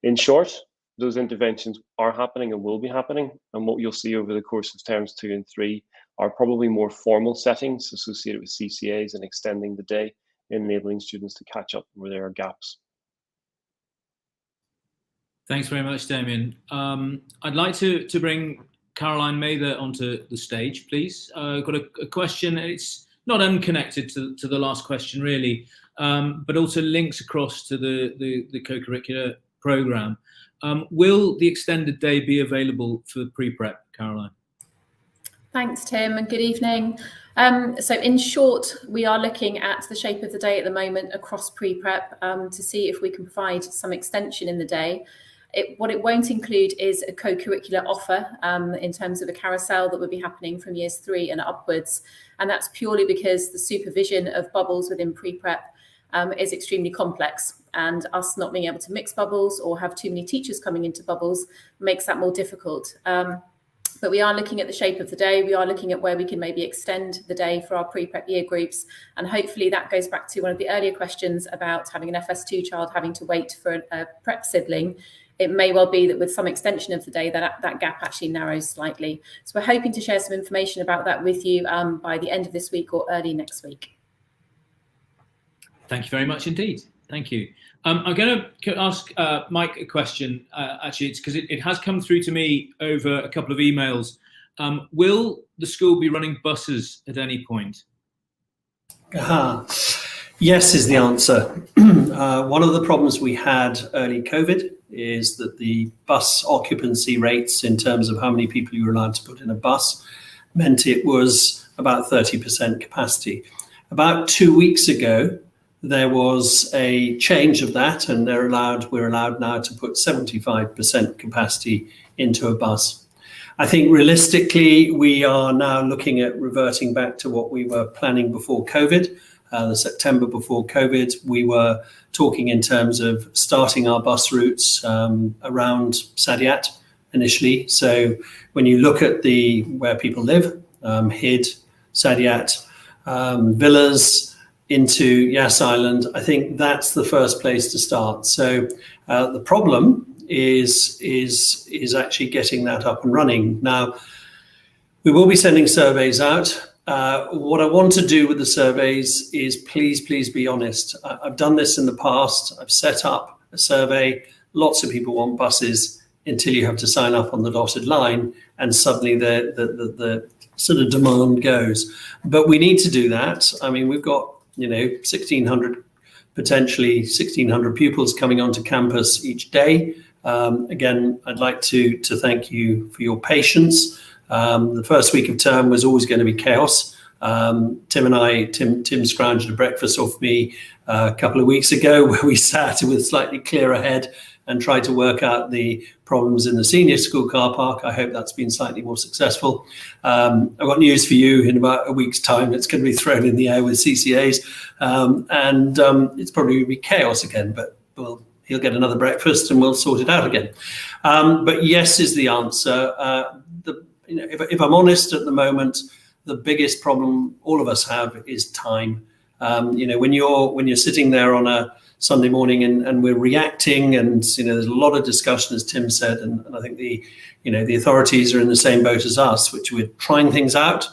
In short, those interventions are happening and will be happening. And what you'll see over the course of terms 2 and 3 are probably more formal settings associated with CCAs and extending the day, enabling students to catch up where there are gaps. Thanks very much, Damien. I'd like to bring Caroline Mather onto the stage, please. I've got a question. It's not unconnected to the last question, really, but also links across to the co-curricular programme. Will the extended day be available for pre-prep, Caroline? Thanks, Tim, and good evening. So in short, we are looking at the shape of the day at the moment across pre-prep to see if we can provide some extension in the day. What it won't include is a co-curricular offer in terms of a carousel that will be happening from years 3 and upwards. And that's purely because the supervision of bubbles within pre-prep is extremely complex, and us not being able to mix bubbles or have too many teachers coming into bubbles makes that more difficult. But we are looking at the shape of the day. We are looking at where we can maybe extend the day for our pre-prep year groups. And hopefully that goes back to one of the earlier questions about having an FS2 child having to wait for a prep sibling. It may well be that with some extension of the day, that gap actually narrows slightly. So we're hoping to share some information about that with you by the end of this week or early next week. Thank you very much indeed. Thank you. I'm going to ask Mike a question. Actually, it's because it has come through to me over a couple of emails. Will the school be running buses at any point? Yes is the answer. One of the problems we had early COVID is that the bus occupancy rates in terms of how many people you were allowed to put in a bus meant it was about 30% capacity. About 2 weeks ago, there was a change of that, and we're allowed now to put 75% capacity into a bus. I think realistically, we are now looking at reverting back to what we were planning before COVID. The September before COVID, we were talking in terms of starting our bus routes around Sadiat initially. So when you look at where people live, Hid, Sadiat, Villas, into Yas Island, I think that's the first place to start. So the problem is actually getting that up and running. Now, we will be sending surveys out. What I want to do with the surveys is please be honest. I've done this in the past. I've set up a survey. Lots of people want buses until you have to sign up on the dotted line, and suddenly the sort of demand goes. But we need to do that. I mean, we've got 1,600, potentially 1,600 pupils coming onto campus each day. Again, I'd like to thank you for your patience. The first week of term was always going to be chaos. Tim scrounged a breakfast off me a couple of weeks ago where we sat with slightly clearer head and tried to work out the problems in the senior school car park. I hope that's been slightly more successful. I've got news for you. In about a week's time, it's going to be thrown in the air with CCAs, and it's probably going to be chaos again, but he'll get another breakfast and we'll sort it out again. But yes is the answer. If I'm honest, at the moment, the biggest problem all of us have is time. When you're sitting there on a Sunday morning and we're reacting, and there's a lot of discussion, as Tim said, and I think the authorities are in the same boat as us, which we're trying things out,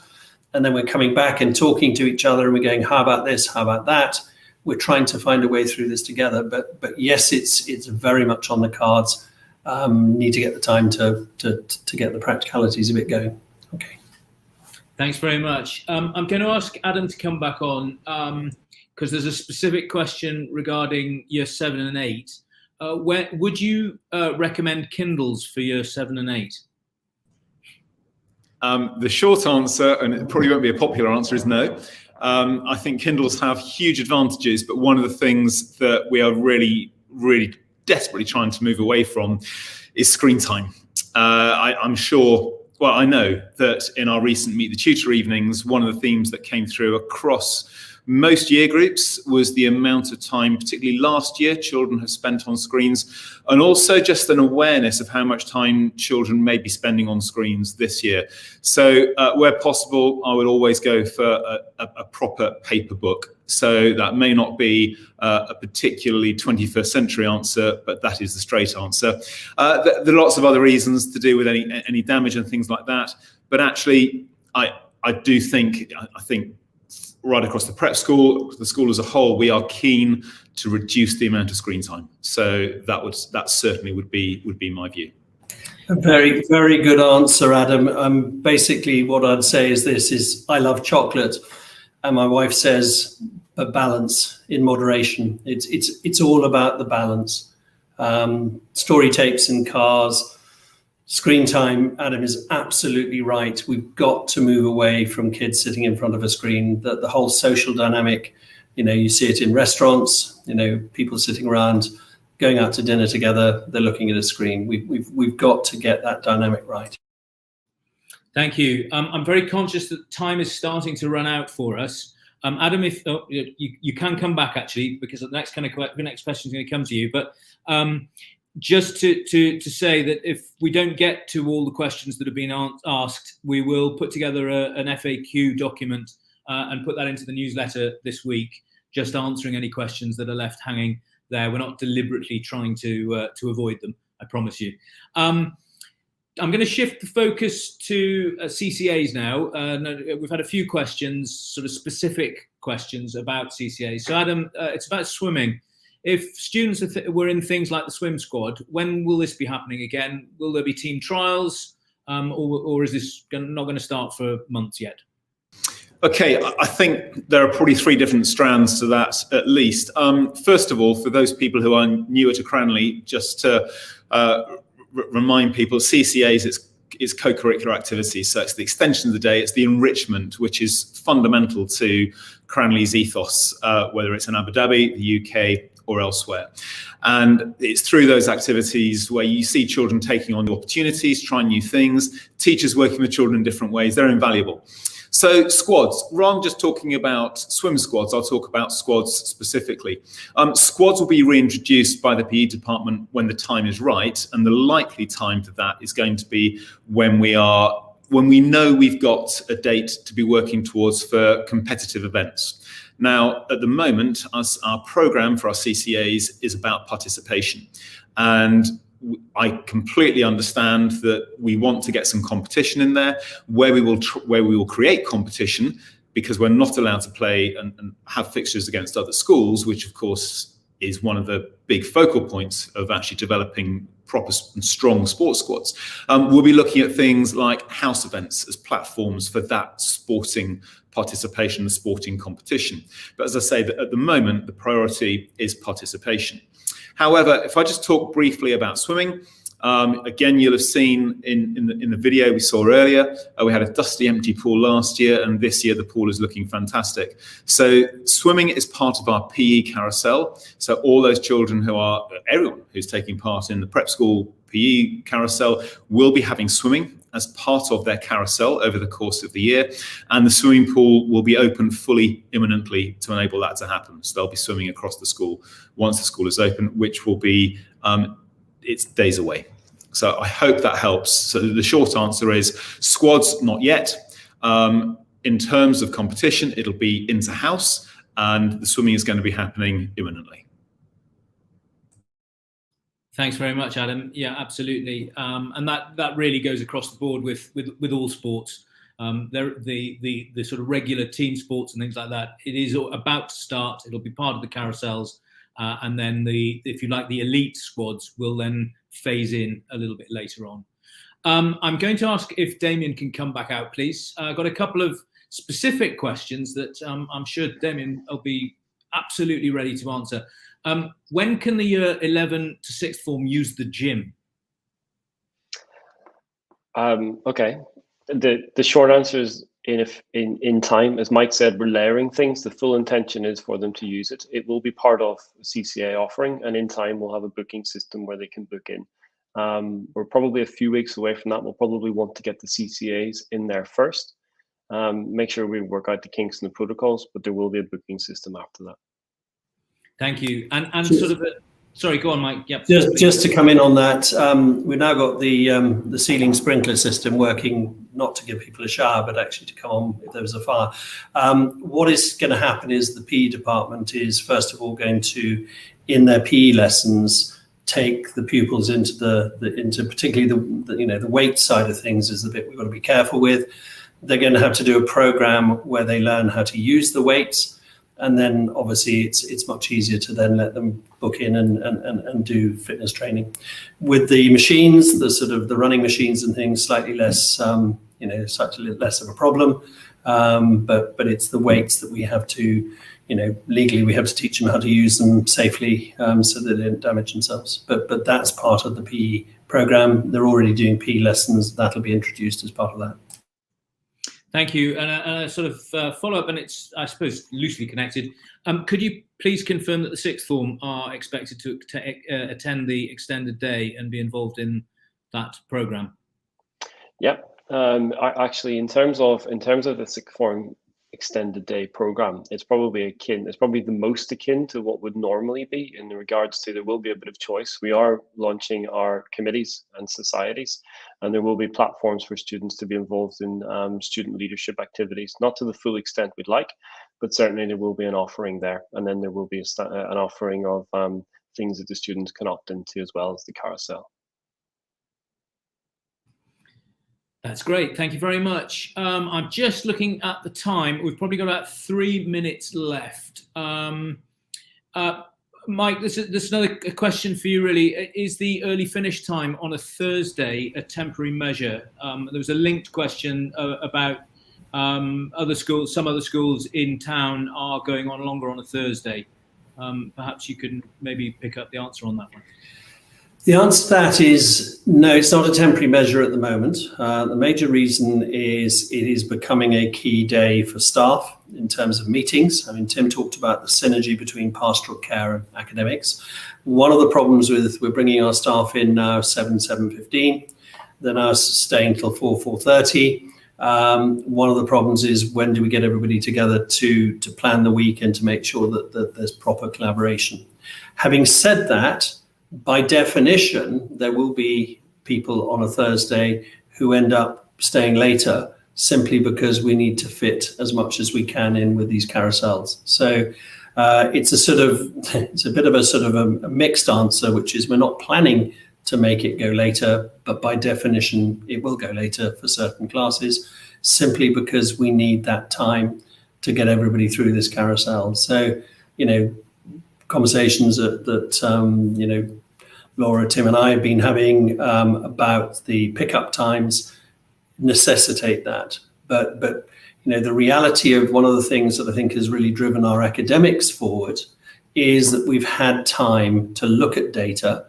and then we're coming back and talking to each other, and we're going, how about this, how about that? We're trying to find a way through this together. But yes, it's very much on the cards. Need to get the time to get the practicalities of it going. Okay. Thanks very much. I'm going to ask Adam to come back on because there's a specific question regarding year 7 and 8. Where would you recommend Kindles for year 7 and 8? The short answer, and it probably won't be a popular answer, is no. I think Kindles have huge advantages, but one of the things that we are really, really desperately trying to move away from is screen time. I'm sure, well, I know that in our recent Meet the Tutor evenings, one of the themes that came through across most year groups was the amount of time, particularly last year, children have spent on screens, and also just an awareness of how much time children may be spending on screens this year. So where possible, I would always go for a proper paper book. So that may not be a particularly 21st century answer, but that is the straight answer. There are lots of other reasons to do with any damage and things like that. But actually, I think right across the prep school, the school as a whole, we are keen to reduce the amount of screen time. So that certainly would be my view. A very, very good answer, Adam. Basically, what I'd say is I love chocolate, and my wife says a balance in moderation. It's all about the balance. Story tapes in cars, screen time. Adam is absolutely right. We've got to move away from kids sitting in front of a screen. The whole social dynamic, you see it in restaurants. People sitting around, going out to dinner together, they're looking at a screen. We've got to get that dynamic right. Thank you. I'm very conscious that time is starting to run out for us. Adam, if you can come back actually, because the next question is going to come to you. But just to say that if we don't get to all the questions that have been asked, we will put together an FAQ document and put that into the newsletter this week, just answering any questions that are left hanging there. We're not deliberately trying to avoid them, I promise you. I'm going to shift the focus to CCAs now. We've had a few questions, sort of specific questions about CCAs. So Adam, it's about swimming. If students were in things like the swim squad, when will this be happening again? Will there be team trials, or is this not going to start for months yet? Okay, I think there are probably three different strands to that, at least. First of all, for those people who are newer to Cranleigh, just to remind people, CCAs, it's co-curricular activities. So it's the extension of the day, it's the enrichment, which is fundamental to Cranleigh's ethos, whether it's in Abu Dhabi, the UK, or elsewhere. And it's through those activities where you see children taking on new opportunities, trying new things, teachers working with children in different ways. They're invaluable. So squads, rather than just talking about swim squads, I'll talk about squads specifically. Squads will be reintroduced by the PE department when the time is right, and the likely time for that is going to be when we know we've got a date to be working towards for competitive events. Now, at the moment, our programme for our CCAs is about participation, and I completely understand that we want to get some competition in there, where we will create competition, because we're not allowed to play and have fixtures against other schools, which of course is one of the big focal points of actually developing proper and strong sports squads. We'll be looking at things like house events as platforms for that sporting participation and sporting competition. But as I say, at the moment, the priority is participation. However, if I just talk briefly about swimming, again, you'll have seen in the video we saw earlier, we had a dusty, empty pool last year, and this year the pool is looking fantastic. So swimming is part of our PE carousel. So all those children everyone who's taking part in the prep school PE carousel will be having swimming as part of their carousel over the course of the year. And the swimming pool will be open fully imminently to enable that to happen. So they'll be swimming across the school once the school is open, which will be, it's days away. So I hope that helps. So the short answer is squads, not yet. In terms of competition, it'll be inter-house, and the swimming is going to be happening imminently. Thanks very much, Adam. Yeah, absolutely. And that really goes across the board with all sports. The sort of regular team sports and things like that. It is about to start. It'll be part of the carousels, and then if you like, the elite squads will then phase in a little bit later on. I'm going to ask if Damien can come back out, please. I've got a couple of specific questions that I'm sure Damien will be absolutely ready to answer. When can the year 11 to 6th form use the gym? Okay, the short answer is in time. As Mike said, we're layering things. The full intention is for them to use it. It will be part of a CCA offering, and in time we'll have a booking system where they can book in. We're probably a few weeks away from that. We'll probably want to get the CCAs in there first. make sure we work out the kinks and the protocols, but there will be a booking system after that. Thank you. And sort of, sorry, go on, Mike. Yep. Just to come in on that, we've now got the ceiling sprinkler system working, not to give people a shower, but actually to come on if there was a fire. What is going to happen is the PE department is first of all going to, in their PE lessons, take the pupils into into particularly the weight side of things is the bit we've got to be careful with. They're going to have to do a program where they learn how to use the weights. And then obviously it's much easier to then let them book in and do fitness training. With the machines, the sort of the running machines and things, slightly less, slightly less of a problem. But it's the weights that we have to, legally we have to teach them how to use them safely so that they don't damage themselves. But that's part of the PE program. They're already doing PE lessons. That'll be introduced as part of that. Thank you. And a sort of follow-up, and it's, I suppose, loosely connected. Could you please confirm that the sixth form are expected to attend the extended day and be involved in that programme? Yep. Actually, in terms of the sixth form extended day program, it's probably the most akin to what would normally be in regards to, there will be a bit of choice. We are launching our committees and societies, and there will be platforms for students to be involved in student leadership activities, not to the full extent we'd like, but certainly there will be an offering there. And then there will be an offering of things that the students can opt into as well as the carousel. That's great. Thank you very much. I'm just looking at the time. We've probably got about 3 minutes left. Mike, this is another question for you, really. Is the early finish time on a Thursday a temporary measure? There was a linked question about some other schools in town are going on longer on a Thursday. Perhaps you can maybe pick up the answer on that one. The answer to that is no, it's not a temporary measure at the moment. The major reason is it is becoming a key day for staff in terms of meetings. I mean, Tim talked about the synergy between pastoral care and academics. One of the problems with we're bringing our staff in now 7:15. They're now staying till 4:30. One of the problems is when do we get everybody together to plan the week and to make sure that there's proper collaboration. Having said that, by definition, there will be people on a Thursday who end up staying later simply because we need to fit as much as we can in with these carousels. So it's a bit of a mixed answer, which is we're not planning to make it go later, but by definition, it will go later for certain classes simply because we need that time to get everybody through this carousel. So, conversations that Laura, Tim and I have been having about the pickup times necessitate that. But the reality of one of the things that I think has really driven our academics forward is that we've had time to look at data,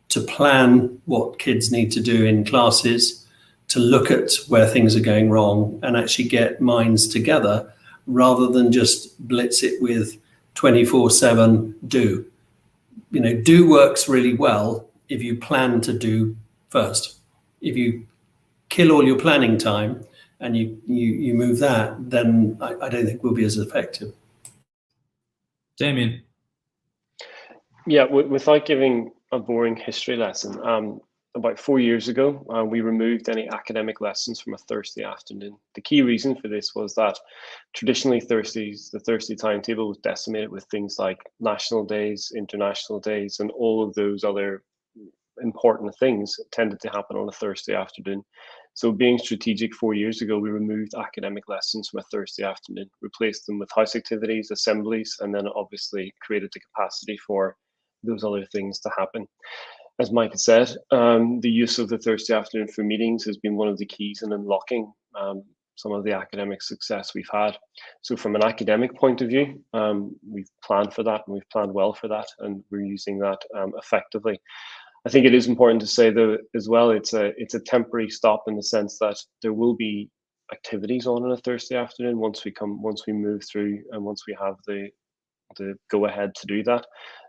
to plan what kids need to do in classes, to look at where things are going wrong and actually get minds together rather than just blitz it with 24/7 do. Do works really well if you plan to do first. If you kill all your planning time and you move that, then I don't think we'll be as effective. Damien. Yeah, without giving a boring history lesson, about 4 years ago, we removed any academic lessons from a Thursday afternoon. The key reason for this was that traditionally the Thursday timetable was decimated with things like national days, international days, and all of those other important things tended to happen on a Thursday afternoon. So being strategic 4 years ago, we removed academic lessons from a Thursday afternoon, replaced them with house activities, assemblies, and then obviously created the capacity for those other things to happen. As Mike had said, the use of the Thursday afternoon for meetings has been one of the keys in unlocking some of the academic success we've had. So from an academic point of view, we've planned for that and we've planned well for that, and we're using that effectively. I think it is important to say though as well, it's a temporary stop in the sense that there will be activities on a Thursday afternoon once we move through and once we have the go ahead to do that.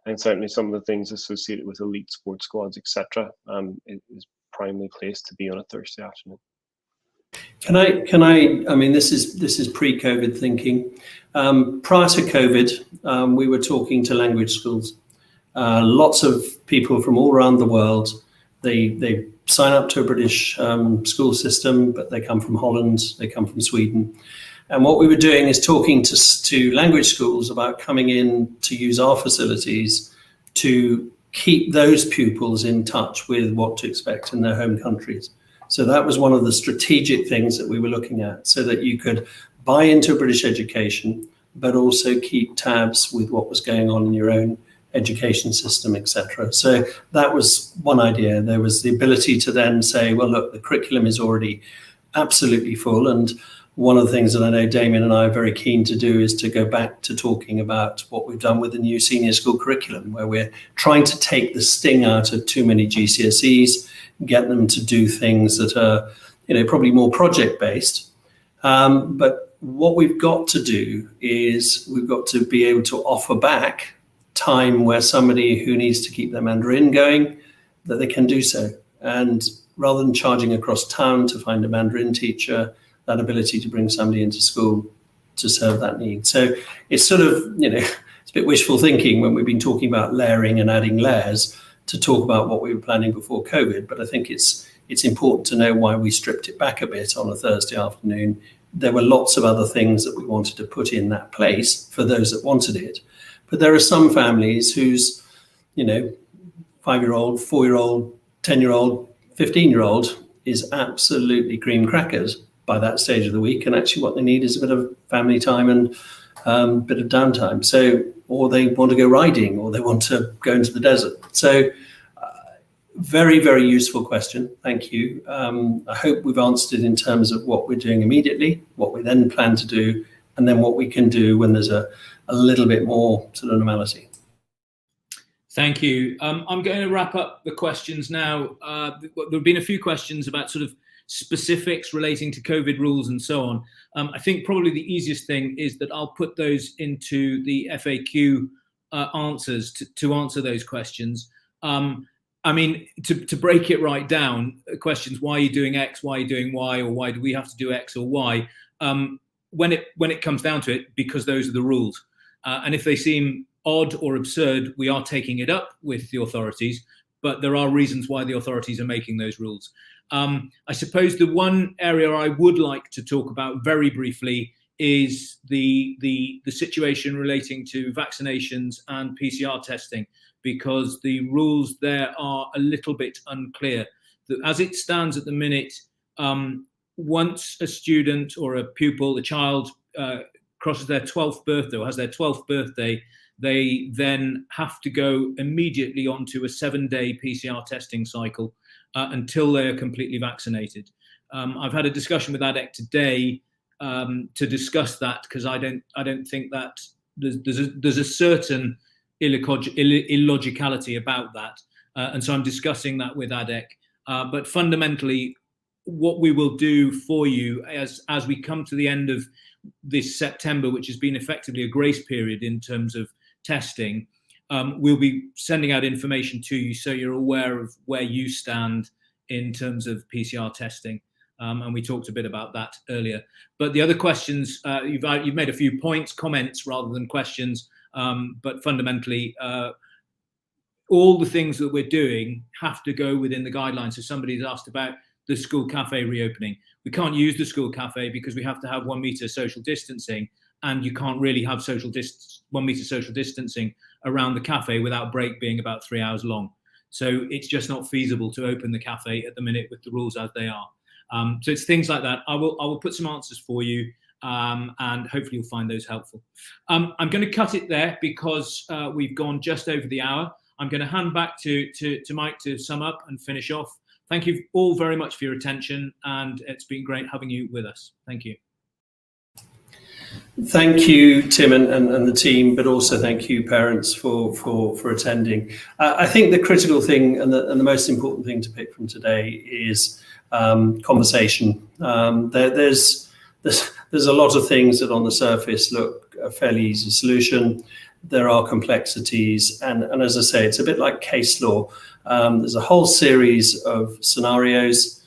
And certainly some of the things associated with elite sports squads, etc., is primarily placed to be on a Thursday afternoon. Can I mean, this is pre-COVID thinking. Prior to COVID, we were talking to language schools. Lots of people from all around the world, they sign up to a British school system, but they come from Holland, they come from Sweden. And what we were doing is talking to language schools about coming in to use our facilities to keep those pupils in touch with what to expect in their home countries. So that was one of the strategic things that we were looking at, so that you could buy into a British education, but also keep tabs with what was going on in your own education system, etc. So that was one idea. There was the ability to then say, well, look, the curriculum is already absolutely full. And one of the things that I know Damien and I are very keen to do is to go back to talking about what we've done with the new senior school curriculum, where we're trying to take the sting out of too many GCSEs, get them to do things that are, probably more project-based. But what we've got to do is we've got to be able to offer back time where somebody who needs to keep their Mandarin going, that they can do so. And rather than charging across town to find a Mandarin teacher, that ability to bring somebody into school to serve that need. So it's sort of, it's a bit wishful thinking when we've been talking about layering and adding layers to talk about what we were planning before COVID. But I think it's important to know why we stripped it back a bit on a Thursday afternoon. There were lots of other things that we wanted to put in that place for those that wanted it. But there are some families whose, 5-year-old, 4-year-old, 10-year-old, 15-year-old is absolutely cream crackers by that stage of the week. And actually what they need is a bit of family time and a bit of downtime. So, or they want to go riding, or they want to go into the desert. So very, very useful question. Thank you. I hope we've answered it in terms of what we're doing immediately, what we then plan to do, and then what we can do when there's a little bit more sort of normality. Thank you. I'm going to wrap up the questions now. There have been a few questions about sort of specifics relating to COVID rules and so on. I think probably the easiest thing is that I'll put those into the FAQ answers to answer those questions. I mean, to break it right down, questions, why are you doing X, why are you doing Y, or why do we have to do X or Y? When it comes down to it, because those are the rules. And if they seem odd or absurd, we are taking it up with the authorities, but there are reasons why the authorities are making those rules. I suppose the one area I would like to talk about very briefly is the situation relating to vaccinations and PCR testing, because the rules there are a little bit unclear. As it stands at the minute, once a student or a pupil, a child, crosses their 12th birthday or has their 12th birthday, they then have to go immediately onto a 7-day PCR testing cycle until they are completely vaccinated. I've had a discussion with ADEC today to discuss that, because I don't think that there's a certain illogicality about that, and so I'm discussing that with ADEC. But fundamentally, what we will do for you as we come to the end of this September, which has been effectively a grace period in terms of testing, we'll be sending out information to you so you're aware of where you stand in terms of PCR testing. And we talked a bit about that earlier. But the other questions, you've made a few points, comments rather than questions, but fundamentally, all the things that we're doing have to go within the guidelines. So somebody's asked about the school cafe reopening. We can't use the school cafe because we have to have 1 meter social distancing, and you can't really have 1 meter social distancing around the cafe without break being about 3 hours long. So it's just not feasible to open the cafe at the minute with the rules as they are. So it's things like that. I will put some answers for you, and hopefully you'll find those helpful. I'm going to cut it there because we've gone just over the hour. I'm going to hand back to Mike to sum up and finish off. Thank you all very much for your attention, and it's been great having you with us. Thank you. Thank you, Tim and the team, but also thank you, parents, for attending. I think the critical thing and the most important thing to pick from today is conversation. There's a lot of things that on the surface look a fairly easy solution. There are complexities, and as I say, it's a bit like case law. There's a whole series of scenarios.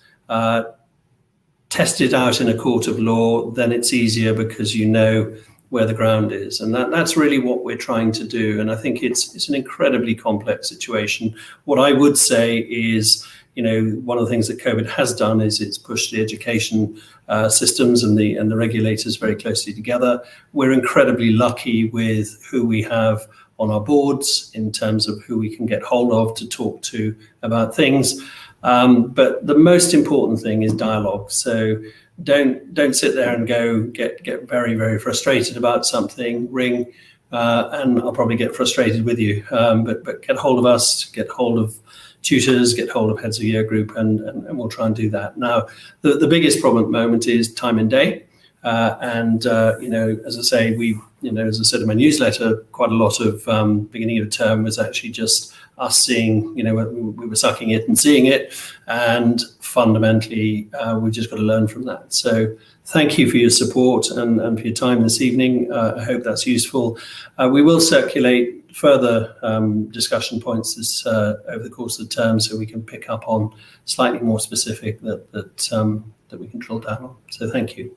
test it out in a court of law, then it's easier because you know where the ground is. And that's really what we're trying to do. And I think it's an incredibly complex situation. What I would say is, one of the things that COVID has done is it's pushed the education systems and the regulators very closely together. We're incredibly lucky with who we have on our boards in terms of who we can get hold of to talk to about things. But the most important thing is dialogue. So don't sit there and go get very, very frustrated about something. Ring, and I'll probably get frustrated with you. But get hold of us, get hold of tutors, get hold of heads of year group, and we'll try and do that. Now, the biggest problem at the moment is time and day. As I say, as I said in my newsletter, quite a lot of beginning of term was actually just us seeing, we were sucking it and seeing it, and fundamentally, we've just got to learn from that. So thank you for your support and for your time this evening. I hope that's useful. We will circulate further discussion points over the course of the term, so we can pick up on slightly more specific that we can drill down on. So thank you.